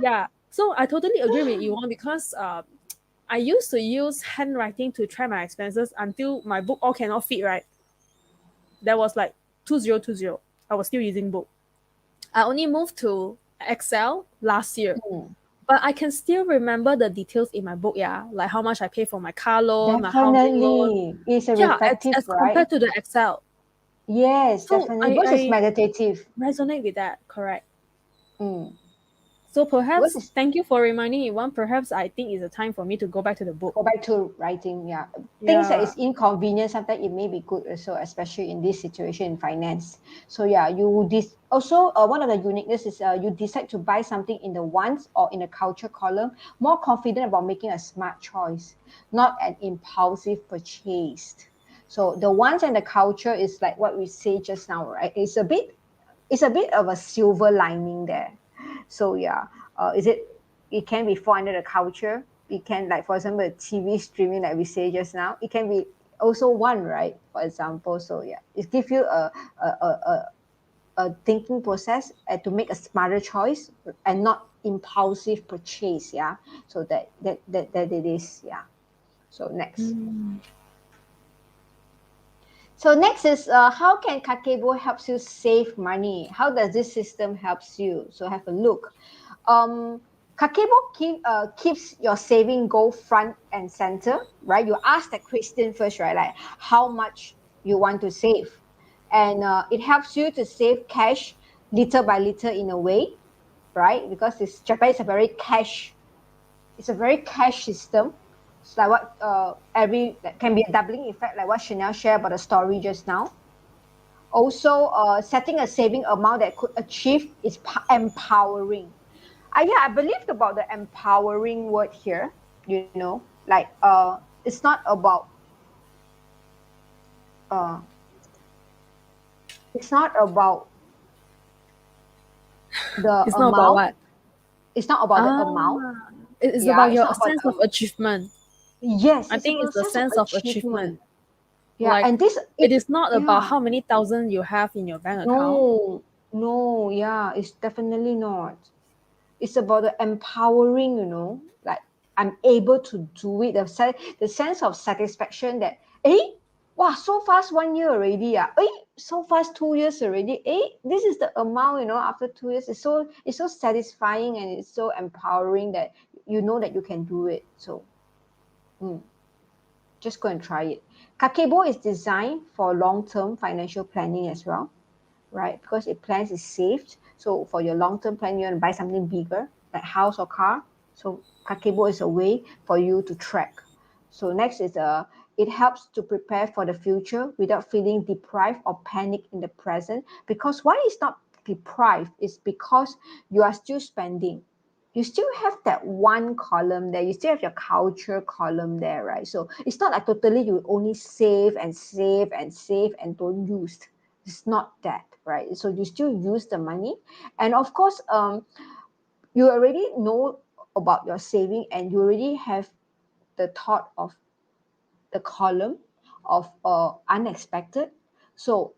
Yeah. So I totally agree with you because I used to use handwriting to track my expenses until my book all cannot fit, right? That was like 2020. I was still using book. I only moved to Excel last year. But I can still remember the details in my book, yeah. Like how much I pay for my car loan, my housing loan. It's a reflective, as right? compared to the Excel. Yes, so definitely. Because it's meditative. Resonate with that, correct. So perhaps, thank you for reminding me. Perhaps I think it's a time for me to go back to the book. Go back to writing, yeah. Things that is inconvenient, sometimes it may be good also, especially in this situation in finance. So yeah, also one of the uniqueness is you decide to buy something in the wants or in the culture column, more confident about making a smart choice, not an impulsive purchase. So the wants and the culture is like what we say just now, right? It's a bit of a silver lining there. So yeah, it can be fall under the culture. It can, like, for example, TV streaming, like we say just now, it can be also one, right? For example, so yeah, it gives you a thinking process to make a smarter choice and not impulsive purchase. Yeah, so that it is. Yeah. So next. So next is how can Kagebo helps you save money? How does this system helps you? So have a look. Kagebo keeps your saving goal front and center, right? You ask that question first, right? Like how much you want to save, and it helps you to save cash little by little in a way, right? Because Japan is a very cash system. It's like what that can be a doubling effect, like what Chanel shared about the story just now. Also, setting a saving amount that could achieve is empowering. I believed about the empowering word here. You know, like it's not about it's not about the it's amount. Not about what? It's not about the amount. It's about your sense of achievement. Yes, I think it's the sense of achievement. Yeah, like, and it is not about how many thousand you have in your bank account. No, yeah, it's definitely not. It's about the empowering, you know, like I'm able to do it. The sense of satisfaction that, wow, so fast 1 year already. So fast 2 years already. This is the amount, you know, after 2 years. It's so satisfying and it's so empowering that you know that you can do it. So just go and try it. Kekebo is designed for long-term financial planning as well, right? Because it plans is saved. So for your long-term plan, you want to buy something bigger, like house or car. So Kekebo is a way for you to track. So next is it helps to prepare for the future without feeling deprived or panic in the present. Because why it's not deprived is because you are still spending. You still have that one column there. You still have your culture column there, right? So it's not like totally you only save and save and save and don't use. It's not that, right? So you still use the money. And of course, you already know about your saving and you already have the thought of the column of unexpected. So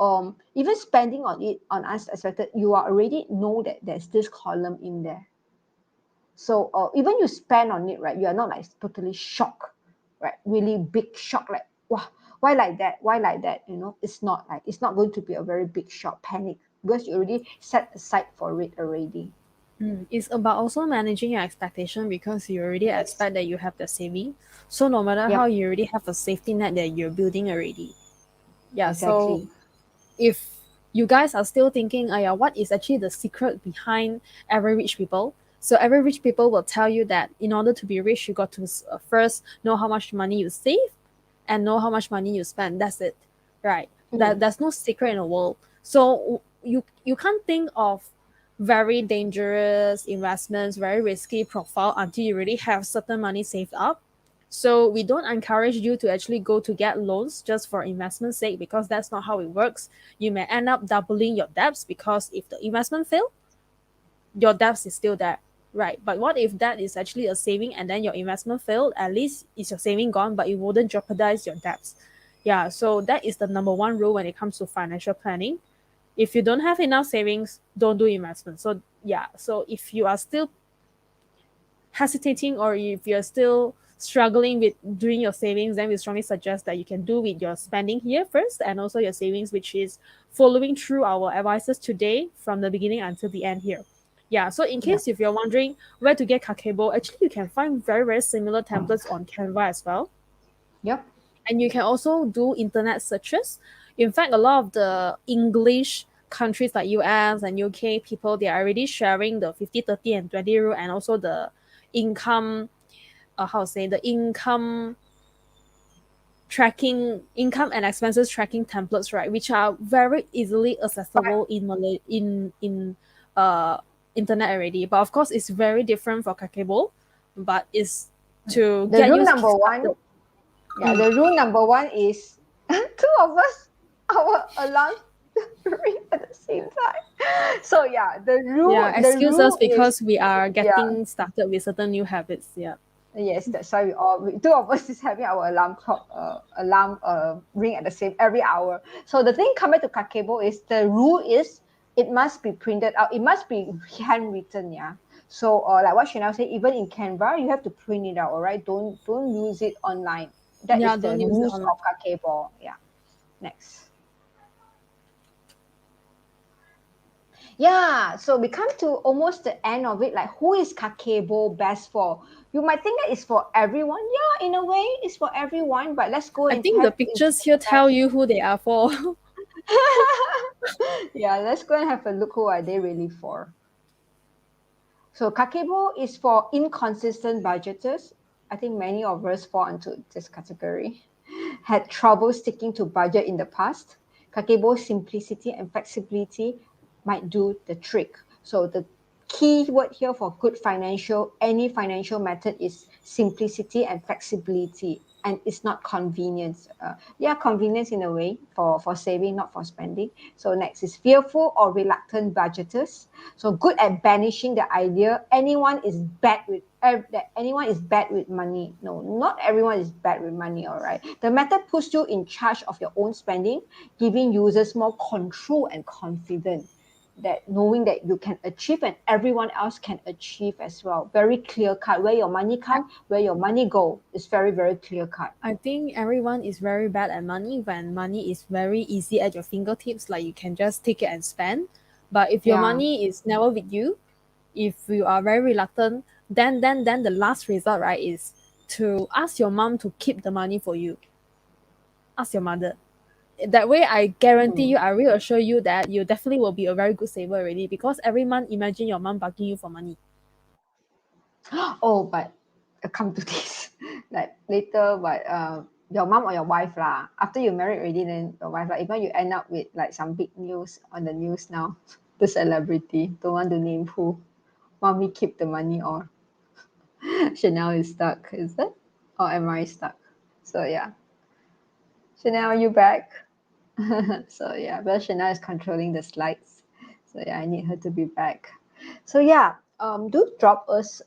even spending on it on unexpected, you are already know that there's this column in there. So even you spend on it, right, you are not like totally shocked, right? Really big shock, like, wow, why like that? Why like that? You know, it's not going to be a very big shock, panic, because you already set aside for it already. It's about also managing your expectation because you already Yes. expect that you have the saving. So no matter how, Yep. you already have a safety net that you're building already. Yeah. So Exactly. if you guys are still thinking, yeah, what is actually the secret behind every rich people? So every rich people will tell you that in order to be rich, you got to first know how much money you save and know how much money you spend. That's it, right? Mm. There's no secret in the world. So you can't think of very dangerous investments, very risky profile until you really have certain money saved up. So we don't encourage you to actually go to get loans just for investment sake because that's not how it works. You may end up doubling your debts because if the investment fail, your debts is still there. Right. But what if that is actually a saving and then your investment failed? At least is your saving gone, but it wouldn't jeopardize your debts. Yeah. So that is the number one rule when it comes to financial planning. If you don't have enough savings, don't do investment. So yeah. So if you are still hesitating or if you're still struggling with doing your savings, then we strongly suggest that you can do with your spending here first and also your savings, which is following through our advices today from the beginning until the end here. Yeah, so in Yep. case if you're wondering where to get Kakebo, actually you can find very, very similar templates on Canva as well. Yep. And you can also do internet searches. In fact, a lot of the English countries like US and UK people, they are already sharing the 50, 30, and 20 rule and also the income how to say the income and expenses tracking templates, right, which are very easily But accessible in Malay in uh internet already. But of course it's very different for Kakebo, but it's to the get rule you number one, started. yeah, the rule number one is two of us, our alarms ring at the same time. So yeah, Yeah, the excuse us rule is, because we are yeah, getting started with certain new habits. Yeah. yes, that's why two of us is having our alarm clock, alarm ring at the same every hour. So the thing coming to Kakebo is the rule is it must be printed out. It must be handwritten. Yeah. So like what Chanel said, even in Canva, you have to print it out. All right. Don't use it online. That Yeah, is the don't use it rules online. of Kakebo. Yeah. Next. Yeah, so we come to almost the end of it. Like, who is Kakebo best for? You might think that it's for everyone. Yeah, in a way, it's for everyone. But let's go I and think the have into pictures here that. tell you who they are for. Yeah, let's go and have a look. Who are they really for? So Kakebo is for inconsistent budgeters. I think many of us fall into this category. Had trouble sticking to budget in the past. Kakebo's simplicity and flexibility might do the trick. So the key word here for good financial, any financial method is simplicity and flexibility. And it's not convenience. Yeah, convenience in a way for saving, not for spending. So next is fearful or reluctant budgeters. So good at banishing the idea that anyone is bad with money. No, not everyone is bad with money. All right. The method puts you in charge of your own spending, giving users more control and confidence. That knowing that you can achieve and everyone else can achieve as well. Very clear cut. Where your money come, where your money go. It's very, very clear cut. I think everyone is very bad at money when money is very easy at your fingertips, like you can just take it and spend. But if your Yeah. money is never with you, if you are very reluctant, then the last result, right, is to ask your mom to keep the money for you. Ask your mother. That way I guarantee Hmm. you, I reassure you that you definitely will be a very good saver already because every month imagine your mom bugging you for money. Oh, but come to this, like later, but your mom or your wife lah. After you married already, then your wife like even you end up with like some big news on the news now, the celebrity don't want to name who, mommy keep the money or Chanel is stuck, is it? Or am I stuck? So yeah, Chanel, are you back? So yeah, but Chanel is controlling the slides. So yeah, I need her to be back. So yeah, do drop us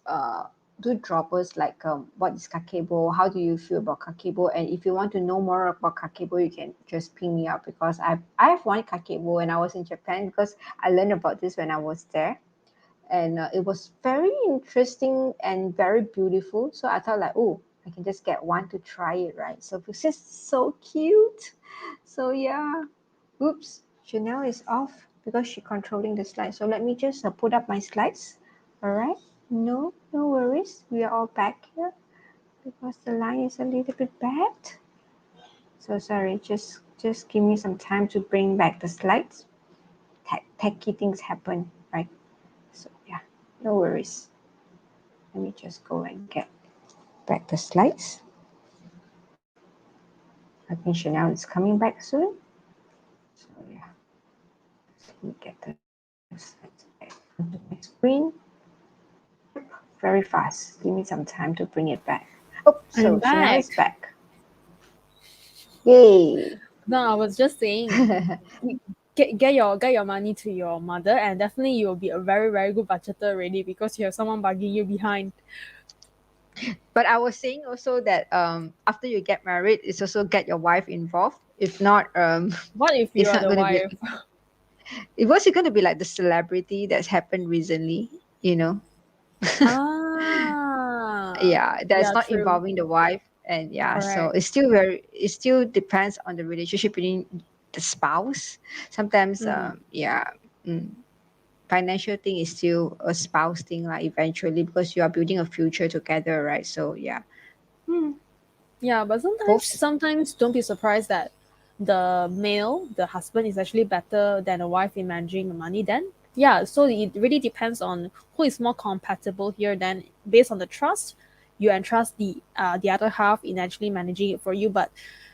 like what is Kakebo? How do you feel about Kakebo? And if you want to know more about Kakebo, you can just ping me up because I have one Kakebo when I was in Japan because I learned about this when I was there. And it was very interesting and very beautiful. So I thought like, oh, I can just get one to try it, right? So it's just so cute. So yeah, oops, Chanel is off because she's controlling the slides. So let me just put up my slides. All right. No worries. We are all back here because the line is a little bit bad. So sorry. Just give me some time to bring back the slides. Techie things happen, right? So yeah, no worries. Let me just go and get back the slides. I think Chanel is coming back soon. So yeah, let me get the slides back on the screen. Very fast. Give me some time to bring it back. Oh, so I'm Chanel back. is back. Yay! No, I was just saying, get your money to your mother, and definitely you'll be a very, very good budgeter already because you have someone bugging you behind. But I was saying also that after you get married, it's also get your wife involved. If not, What if you it's are not the going to be. wife? It was going to be like the celebrity that's happened recently. You know, Ah, yeah, that's yeah, not true. involving the wife, and yeah, so Correct. it still depends on the relationship between the spouse. Sometimes, Mm. mm, financial thing is still a spouse thing, like eventually because you are building a future together, right? So yeah, Yeah, but sometimes both. sometimes don't be surprised that the male, the husband, is actually better than the wife in managing the money then. Yeah, so it really depends on who is more compatible here. Then based on the trust, you entrust the other half in actually managing it for you. But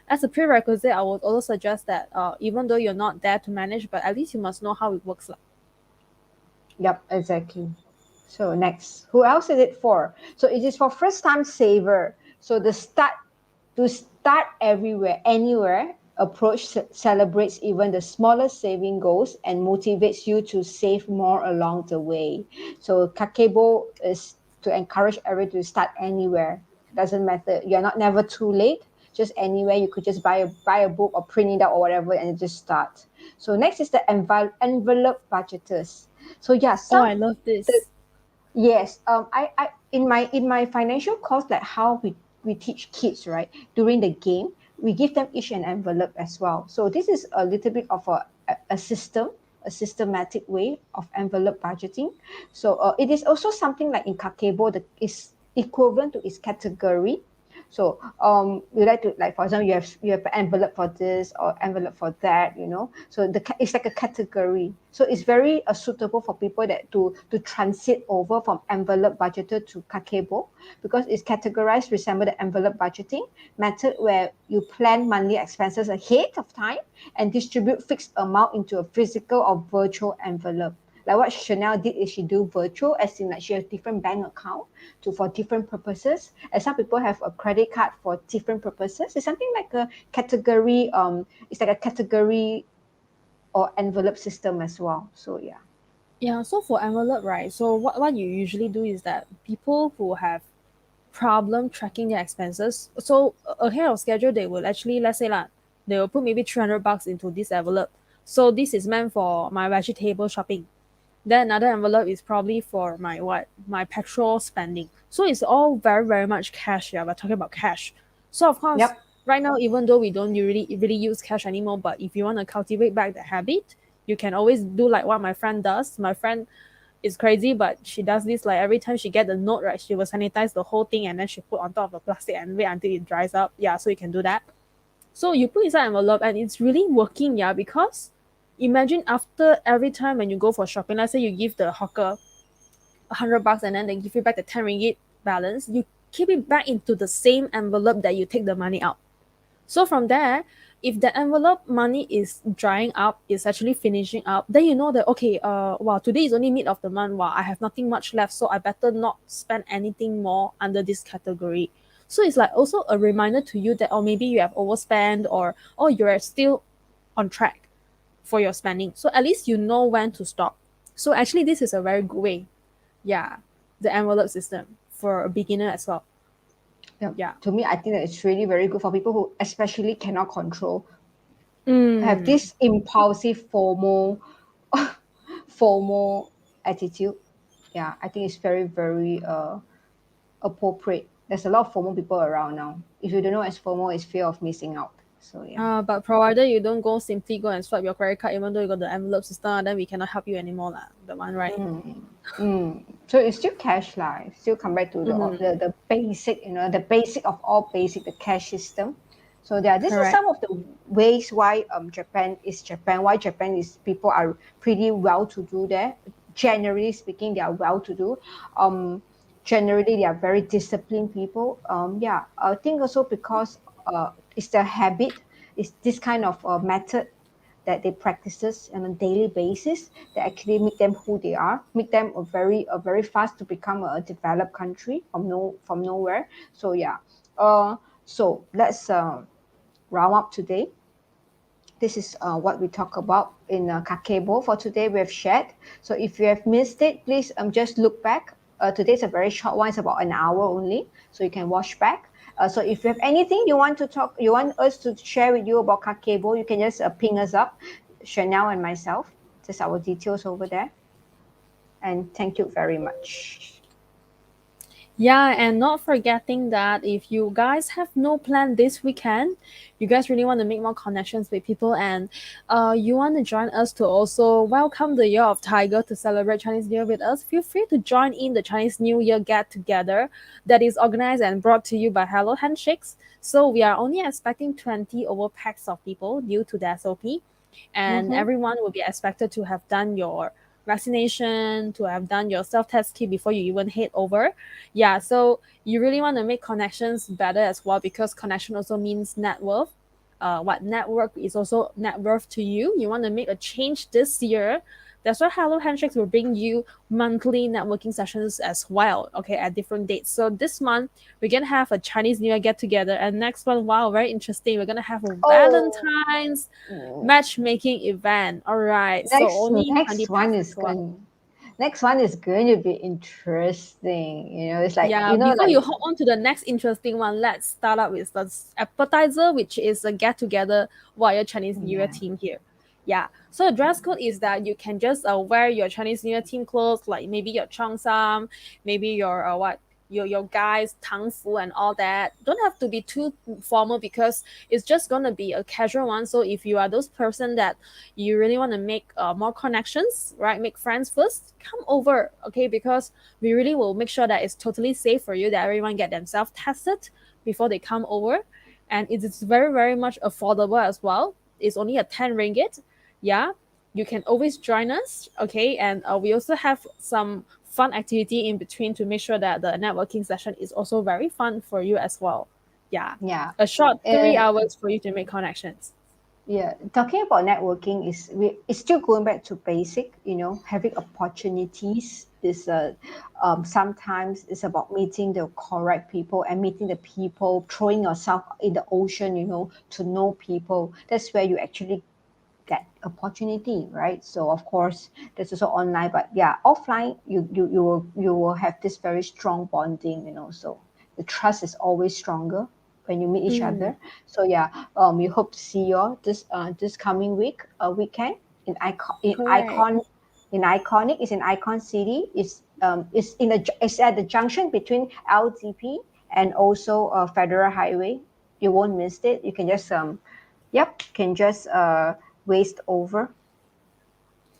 as a prerequisite, I would also suggest that even though you're not there to manage, but at least you must know how it works. Like. Yep, exactly. So next, who else is it for? So it is for first time saver. So to start everywhere, anywhere approach celebrates even the smallest saving goals and motivates you to save more along the way. So Kagebo is to encourage everyone to start anywhere. Doesn't matter. You're not never too late. Just anywhere you could just buy a book or print it out or whatever and just start. So next is the envelope budgeters. So yeah, Oh, some I love the this. yes, I in my financial course, like how we teach kids, right? During the game, we give them each an envelope as well. So this is a little bit of a system, a systematic way of envelope budgeting. So it is also something like in Kakebo, that is equivalent to its category. So you like to, like for example, you have an envelope for this or envelope for that, you know. So it's like a category. So it's very suitable for people that to transit over from envelope budgeter to Kakebo, because it's categorized resemble the envelope budgeting method where you plan monthly expenses ahead of time and distribute fixed amount into a physical or virtual envelope. Like what Chanel did is she do virtual, as in like she has different bank account to for different purposes. And some people have a credit card for different purposes. It's something like a category. It's like a category or envelope system as well. So yeah. Yeah, so for envelope, right? So what you usually do is that people who have problem tracking their expenses. So ahead of schedule, they will actually, let's say like, they will put maybe $300 into this envelope. So this is meant for my vegetable shopping. Then another envelope is probably for my petrol spending. So it's all very, very much cash. Yeah, we're talking about cash. So of course, Yep. right now, even though we don't really use cash anymore, but if you want to cultivate back the habit, you can always do like what my friend does. My friend is crazy, but she does this like every time she get the note, right? She will sanitize the whole thing and then she put on top of the plastic and wait until it dries up. Yeah, so you can do that. So you put inside envelope and it's really working, yeah, because imagine after every time when you go for shopping, let's say you give the hawker $100 and then they give you back the 10 ringgit balance, you keep it back into the same envelope that you take the money out. So from there, if the envelope money is drying up, is actually finishing up, then you know that okay, wow, today is only mid of the month. Wow, I have nothing much left, so I better not spend anything more under this category. So it's like also a reminder to you that, or maybe you have overspent, or you're still on track for your spending. So at least you know when to stop. So actually, this is a very good way. Yeah, the envelope system for a beginner as well. Yeah. Yeah. To me, I think that it's really very good for people who especially cannot control, have Mm. this impulsive FOMO attitude. Yeah, I think it's very, very appropriate. There's a lot of FOMO people around now. If you don't know, as FOMO is fear of missing out. So yeah. But provided you don't simply go and swipe your credit card, even though you got the envelope system, then we cannot help you anymore, lah. The one, right? So it's still cash life. Still come back to the basic, the basic of all basic, the cash system. So yeah, this is Correct. some of the ways why Japan is Japan. Why Japan is people are pretty well to do there. Generally speaking, they are well to do. Generally they are very disciplined people. Yeah, I think also because it's their habit. It's this kind of method that they practices on a daily basis that actually make them who they are, make them a very fast to become a developed country from nowhere. So yeah, so let's round up today. This is what we talk about in Kagebo for today. We have shared. So if you have missed it, please just look back. Today's a very short one. It's about an hour only, so you can watch back. So if you have anything you want us to share with you about Kagebo, you can just ping us up, Chanel and myself. Just our details over there. And thank you very much. Yeah, and not forgetting that if you guys have no plan this weekend, you guys really want to make more connections with people, and you want to join us to also welcome the Year of Tiger to celebrate Chinese New Year with us, feel free to join in the Chinese New Year get together that is organized and brought to you by Hello Handshakes. So we are only expecting 20 over packs of people due to the SOP, and everyone will be expected to have done your vaccination, to have done your self-test kit before you even head over. Yeah, so you really want to make connections better as well, because connection also means net worth. What network is also net worth to you. You want to make a change this year. That's why Hello Handshakes will bring you monthly networking sessions as well, okay, at different dates. So this month, we're going to have a Chinese New Year get together. And next month, wow, very interesting. We're going to have a Valentine's matchmaking event. All right. So Next only 20 next one packs is as well. going. Next one is going to be interesting. It's like Yeah, before like you hop on to the next interesting one, let's start up with the appetizer, which is a get together via Chinese New Year yeah. team here. Yeah, so the dress code is that you can just wear your Chinese New Year team clothes, like maybe your cheongsam, maybe your your guys tangfu and all that. Don't have to be too formal, because it's just gonna be a casual one. So if you are those person that you really want to make more connections, right? Make friends first. Come over, okay? Because we really will make sure that it's totally safe for you, that everyone get themselves tested before they come over, and it is very very much affordable as well. It's only a 10 ringgit. Yeah, you can always join us, okay? And we also have some fun activity in between to make sure that the networking session is also very fun for you as well. Yeah, Yeah. a short Uh, 3 hours for you to make connections. yeah. Talking about networking it's still going back to basic, having opportunities is sometimes it's about meeting the correct people and meeting the people, throwing yourself in the ocean, to know people. That's where you actually get opportunity, right? So of course there's also online, but yeah, offline you will have this very strong bonding, so the trust is always stronger when you meet each Mm, other. So yeah, we hope to see you all this coming weekend in correct. iconic. It's in Icon City. It's at the junction between LTP and also Federal Highway. You won't miss it. You can just can just waste over.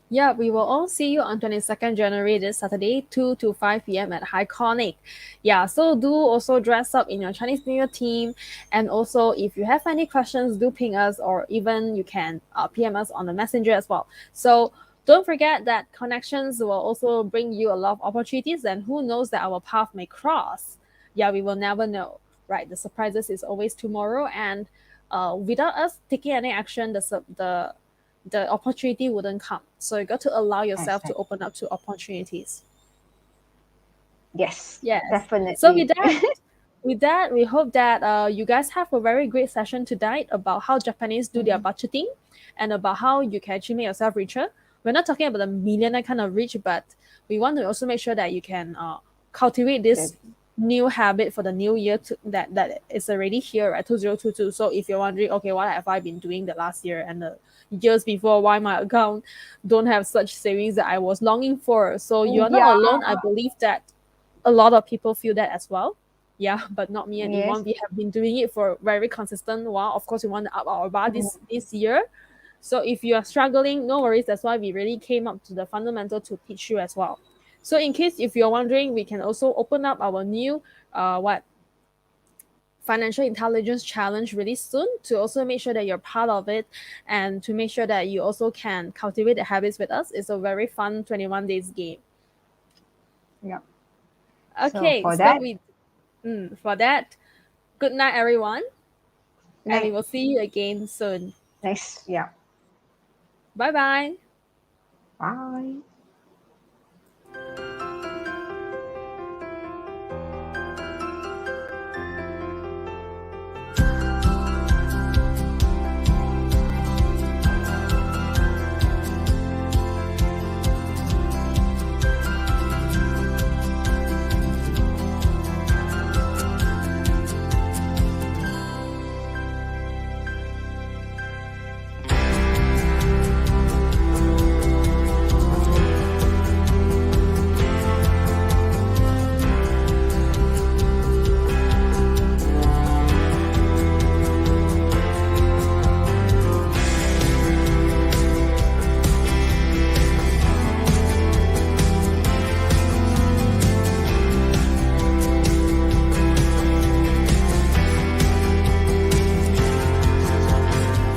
Yeah, we will all see you on 22nd January this Saturday, 2 to 5 p.m. at Iconic. Yeah, so do also dress up in your Chinese New Year theme. And also, if you have any questions, do ping us, or even you can PM us on the messenger as well. So don't forget that connections will also bring you a lot of opportunities, and who knows that our path may cross. Yeah, we will never know, right? The surprises is always tomorrow, and without us taking any action, the opportunity wouldn't come. So you got to allow yourself to Exactly. open up to opportunities. Yes, Yes. So definitely. with that, we hope that you guys have a very great session tonight about how Japanese do their Mhm. budgeting, and about how you can actually make yourself richer. We're not talking about the millionaire kind of rich, but we want to also make sure that you can cultivate this Good. new habit for the new year that is already here at 2022. So if you're wondering, okay, what have I been doing the last year and the years before, why my account don't have such savings that I was longing for? So you are not Yeah, alone. I believe that a lot of people feel that as well. Yeah, but not me and Yes. Yvonne. We have been doing it for a very consistent while. Of course, we want to up our bar this year. So if you are struggling, no worries. That's why we really came up to the fundamental to teach you as well. So in case if you're wondering, we can also open up our new financial intelligence challenge really soon to also make sure that you're part of it and to make sure that you also can cultivate the habits with us. It's a very fun 21 days game. Yeah. Okay, for so that, for that, good night, everyone. And we night. will see you again soon. Next, yeah. Bye bye. Bye.